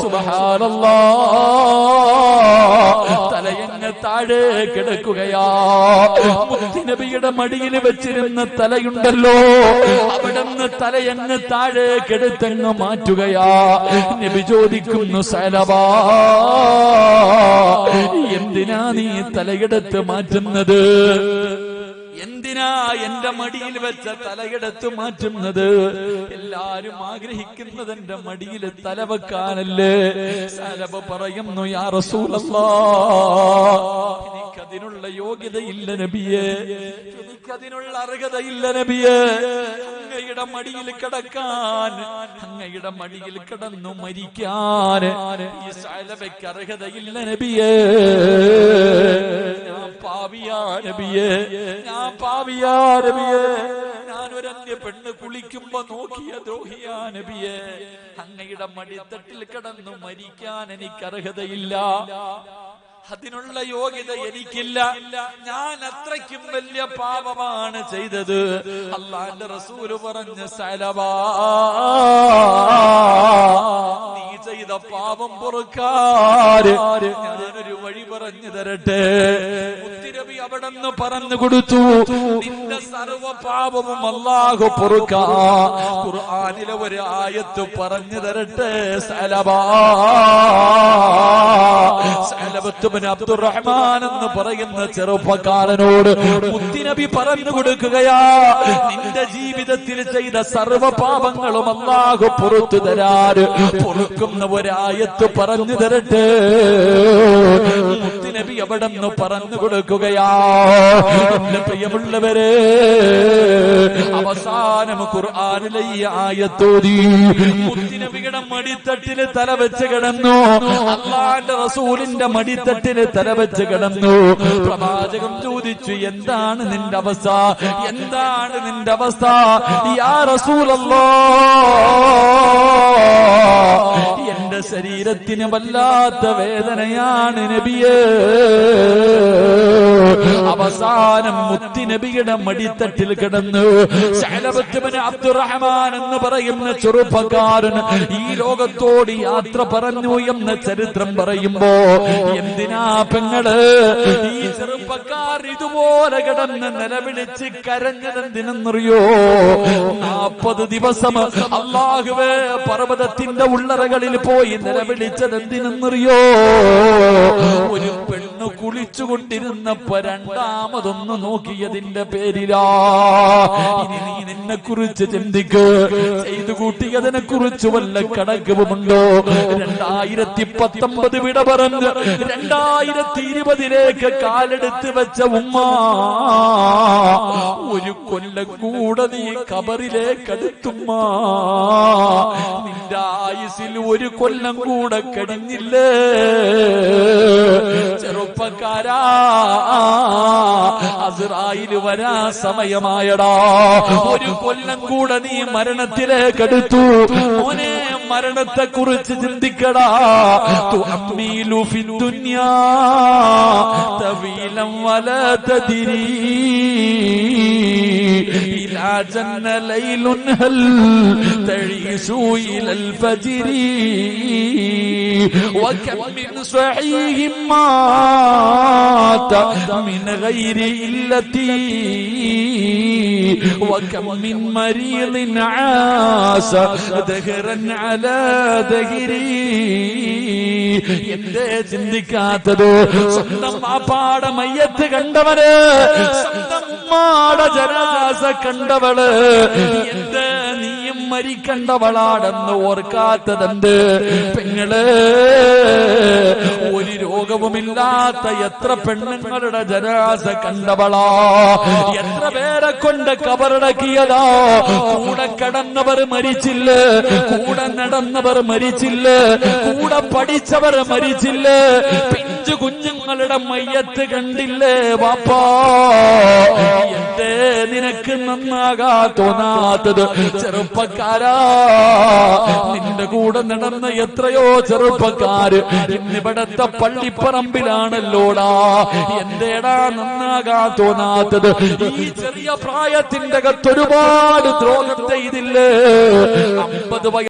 സുബ്ഹാനല്ലാഹ് തലയങ്ങ് താഴെ കിടക്കുകയാ. മുത്തുനബിയുടെ മടിയിൽ വെച്ചിരുന്ന തലയുണ്ടല്ലോ, അവിടുന്ന് തലയങ്ങ് താഴെ കെടുത്തങ്ങ് മാറ്റുകയാ. നബി ചോദിക്കുന്നു, സഅലബാ, എന്തിനാ നീ തലയെടുത്ത് മാറ്റുന്നത്? എന്തിനാ എന്റെ മടിയിൽ വെച്ച തലയെടുത്ത് മാറ്റുന്നത്? എല്ലാരും ആഗ്രഹിക്കുന്നത് എന്റെ മടിയിൽ തല വെക്കാനല്ലേ. സഅലബ പറയുന്നു, യാ റസൂലല്ലാഹ്, എനിക്കതിനുള്ള യോഗ്യതയില്ല നബിയേ, എനിക്കതിനുള്ള അർഹതയില്ല നബിയേ. അങ്ങയുടെ മടിയിൽ കിടക്കാൻ, അങ്ങയുടെ മടിയിൽ കിടന്നു മരിക്കാൻ ഈ സഅലബയ്ക്ക് അർഹതയില്ല നബിയേ. ഞാൻ പാവിയാ നബിയേ, ഞാൻ പാവിയാ നബിയേ. ഞാൻ ഒരു അന്യ പെണ്ണ് കുളിക്കുമ്പോ നോക്കിയ ദ്രോഹിയാ നബിയേ. അങ്ങയുടെ മടിത്തട്ടിൽ കിടന്നു മരിക്കാൻ എനിക്ക് അർഹതയില്ല, അതിനുള്ള യോഗ്യത എനിക്കില്ല. ഞാൻ അത്രയ്ക്കും വലിയ പാപമാണ് ചെയ്തത്. അല്ലാഹുവിന്റെ റസൂല് പറഞ്ഞു, സഅലബാ, നീ ചെയ്ത പാപം പൊറുക്കാൻ ഞാനൊരു വഴി പറഞ്ഞു തരട്ടെ. മുത്തുനബി അവിടെന്ന് പറഞ്ഞു കൊടുത്തു, നിന്റെ സർവ പാപവും അല്ലാഹു പൊറുക്കാൻ ഖുർആനിലെ ഒരു ആയത്ത് പറഞ്ഞു തരട്ടെ. സഅലബാ, സഅലബത്ത് അബ്ദുറഹ്മാൻ എന്ന് പറയുന്ന ചെറുപ്പക്കാരനോട് മുത്തുനബി പറഞ്ഞു കൊടുക്കുകയാ, നിന്റെ ജീവിതത്തിൽ ചെയ്ത സർവ പാപങ്ങളും അല്ലാഹു പുറത്തു തരാൻ പൊറുക്കുന്ന ഒരായത്ത് പറഞ്ഞു തരട്ടെ. മുത്തുനബി അവിടെ നിന്ന് പറഞ്ഞു കൊടുക്കുകയാ. എന്റെ പ്രിയമുള്ളവരെ, അവസാനം ഖുർആനിലെ ഈ ആയത്തോതി മുത്തുനബിയുടെ മടിത്തട്ടില് തല വെച്ച് കിടന്നു. അല്ലാഹുവിന്റെ റസൂലിന്റെ മടിത്തട്ടിൽ തല വെച്ച് കിടന്നു. പ്രവാചകൻ ചോദിച്ചു, എന്താണ് നിന്റെ അവസ്ഥ? എന്താണ് നിന്റെ അവസ്ഥ? യാ റസൂലല്ലാഹ്, എന്റെ ശരീരത്തിന് വല്ലാത്ത വേദനയാണ് നബിയേ. അവസാനം മുത്തുനബിയുടെ മടിത്തട്ടിൽ കിടന്നു. സഅലബത്ത് ബിൻ അബ്ദുറഹ്മാൻ എന്ന് പറയുന്ന ചെറുപ്പക്കാരൻ ഈ ലോകത്തോട് യാത്ര പറഞ്ഞു എന്ന ചരിത്രം പറയുമ്പോ, എന്തിനാ പെങ്ങള് ഈ ചെറുപ്പക്കാർ ഇതുപോലെ കിടന്ന് നിലവിളിച്ച് കരഞ്ഞതെന്തിനെന്നറിയോ? 40 ദിവസം അല്ലാഹുവേ പർവ്വതത്തിന്റെ ഉള്ളറകളിൽ പോയി നിലവിളിച്ചതെന്തിനെന്നറിയോ? ഒരു പെണ്ണ് കുളിച്ചുകൊണ്ടിരുന്നപ്പോ രണ്ടാമതൊന്ന് നോക്കിയതിന്റെ പേരിലാ. ഇനി നീ നിന്നെ കുറിച്ച് ചിന്തിക്ക്, ചെയ്തു കൂട്ടിയതിനെ കുറിച്ച് വല്ല കണക്കുമുണ്ടോ? 2019 വിട പറഞ്ഞ് 2020 കാലെടുത്ത് വെച്ച ഉമ്മ ഒരു കൊല്ലം കൂടെ നീ ഖബറിലേക്ക് അടുത്തുമ്മ. നിന്റെ ആയുസിൽ ഒരു കൊല്ലം കൂടെ കഴിഞ്ഞില്ലേ ചെറുപ്പക്കാരാ, അസ്രായീൽ വരാ സമയമായടാ. ഒരു കൊല്ലം കൂടെ നീ മരണത്തിലേക്ക് അടുത്തു. മോനെ, മരണത്തെ കുറിച്ച് ചിന്തിക്കടാ. തുഅമ്മീലു ഫിദ്ദുനിയാ തവീലൻ വലാ തദ്രീ ഇലാ ജന്ന ലൈലുൻ ഹൽ തഈസു ഇലൽ ഫജ്രി വകം മിൻ സ്വഹീഹിൻ മാത മിൻ ഗൈരി ഇല്ലതി വകം മിൻ മരീദിൻ ആസ ദഹറൻ അലാ ദഹരി. എന്തേ ചിന്തിക്കാത്തത്? സ്വന്തം വാപ്പാടെ മയ്യത്ത് കണ്ടവര്, സ്വന്തം ഉമ്മാടെ ജനാസ കണ്ടവള്, എന്തേ നീയും മരിക്കണ്ടവളാണെന്ന് ഓർക്കാത്തതെന്ത്? പെങ്ങള്, ഒരു രോഗവുമില്ലാത്ത എത്ര പെണ്ണുങ്ങളുടെ ജനാസ കണ്ടവളാ, എത്ര പേരെ കൊണ്ട് കബറടക്കിയതാ. കൂടെ കടന്നവർ മരിച്ചില്ല, കൂടെ നടന്നവർ മരിച്ചില്ല, കൂടെ പഠിച്ചവർ മരിച്ചില്ല, പിഞ്ചു കുഞ്ഞുങ്ങളുടെ മയ്യത്ത് കണ്ടില്ലേ വാപ്പാ? എന്തേ നിനക്ക് നന്നാകാ തോന്നാത്തത്? ചെറുപ്പക്കാരാ, നിന്റെ കൂടെ നടന്ന എത്രയോ ചെറുപ്പക്കാര് ഇന്നിവിടത്തെ പള്ളിപ്പറമ്പിലാണല്ലോടാ. എന്തേടാ നന്നാകാ തോന്നാത്തത്? ഈ ചെറിയ പ്രായത്തിന്റെ അകത്ത് ഒരുപാട് ദ്രോഹം ചെയ്തില്ലേ? 50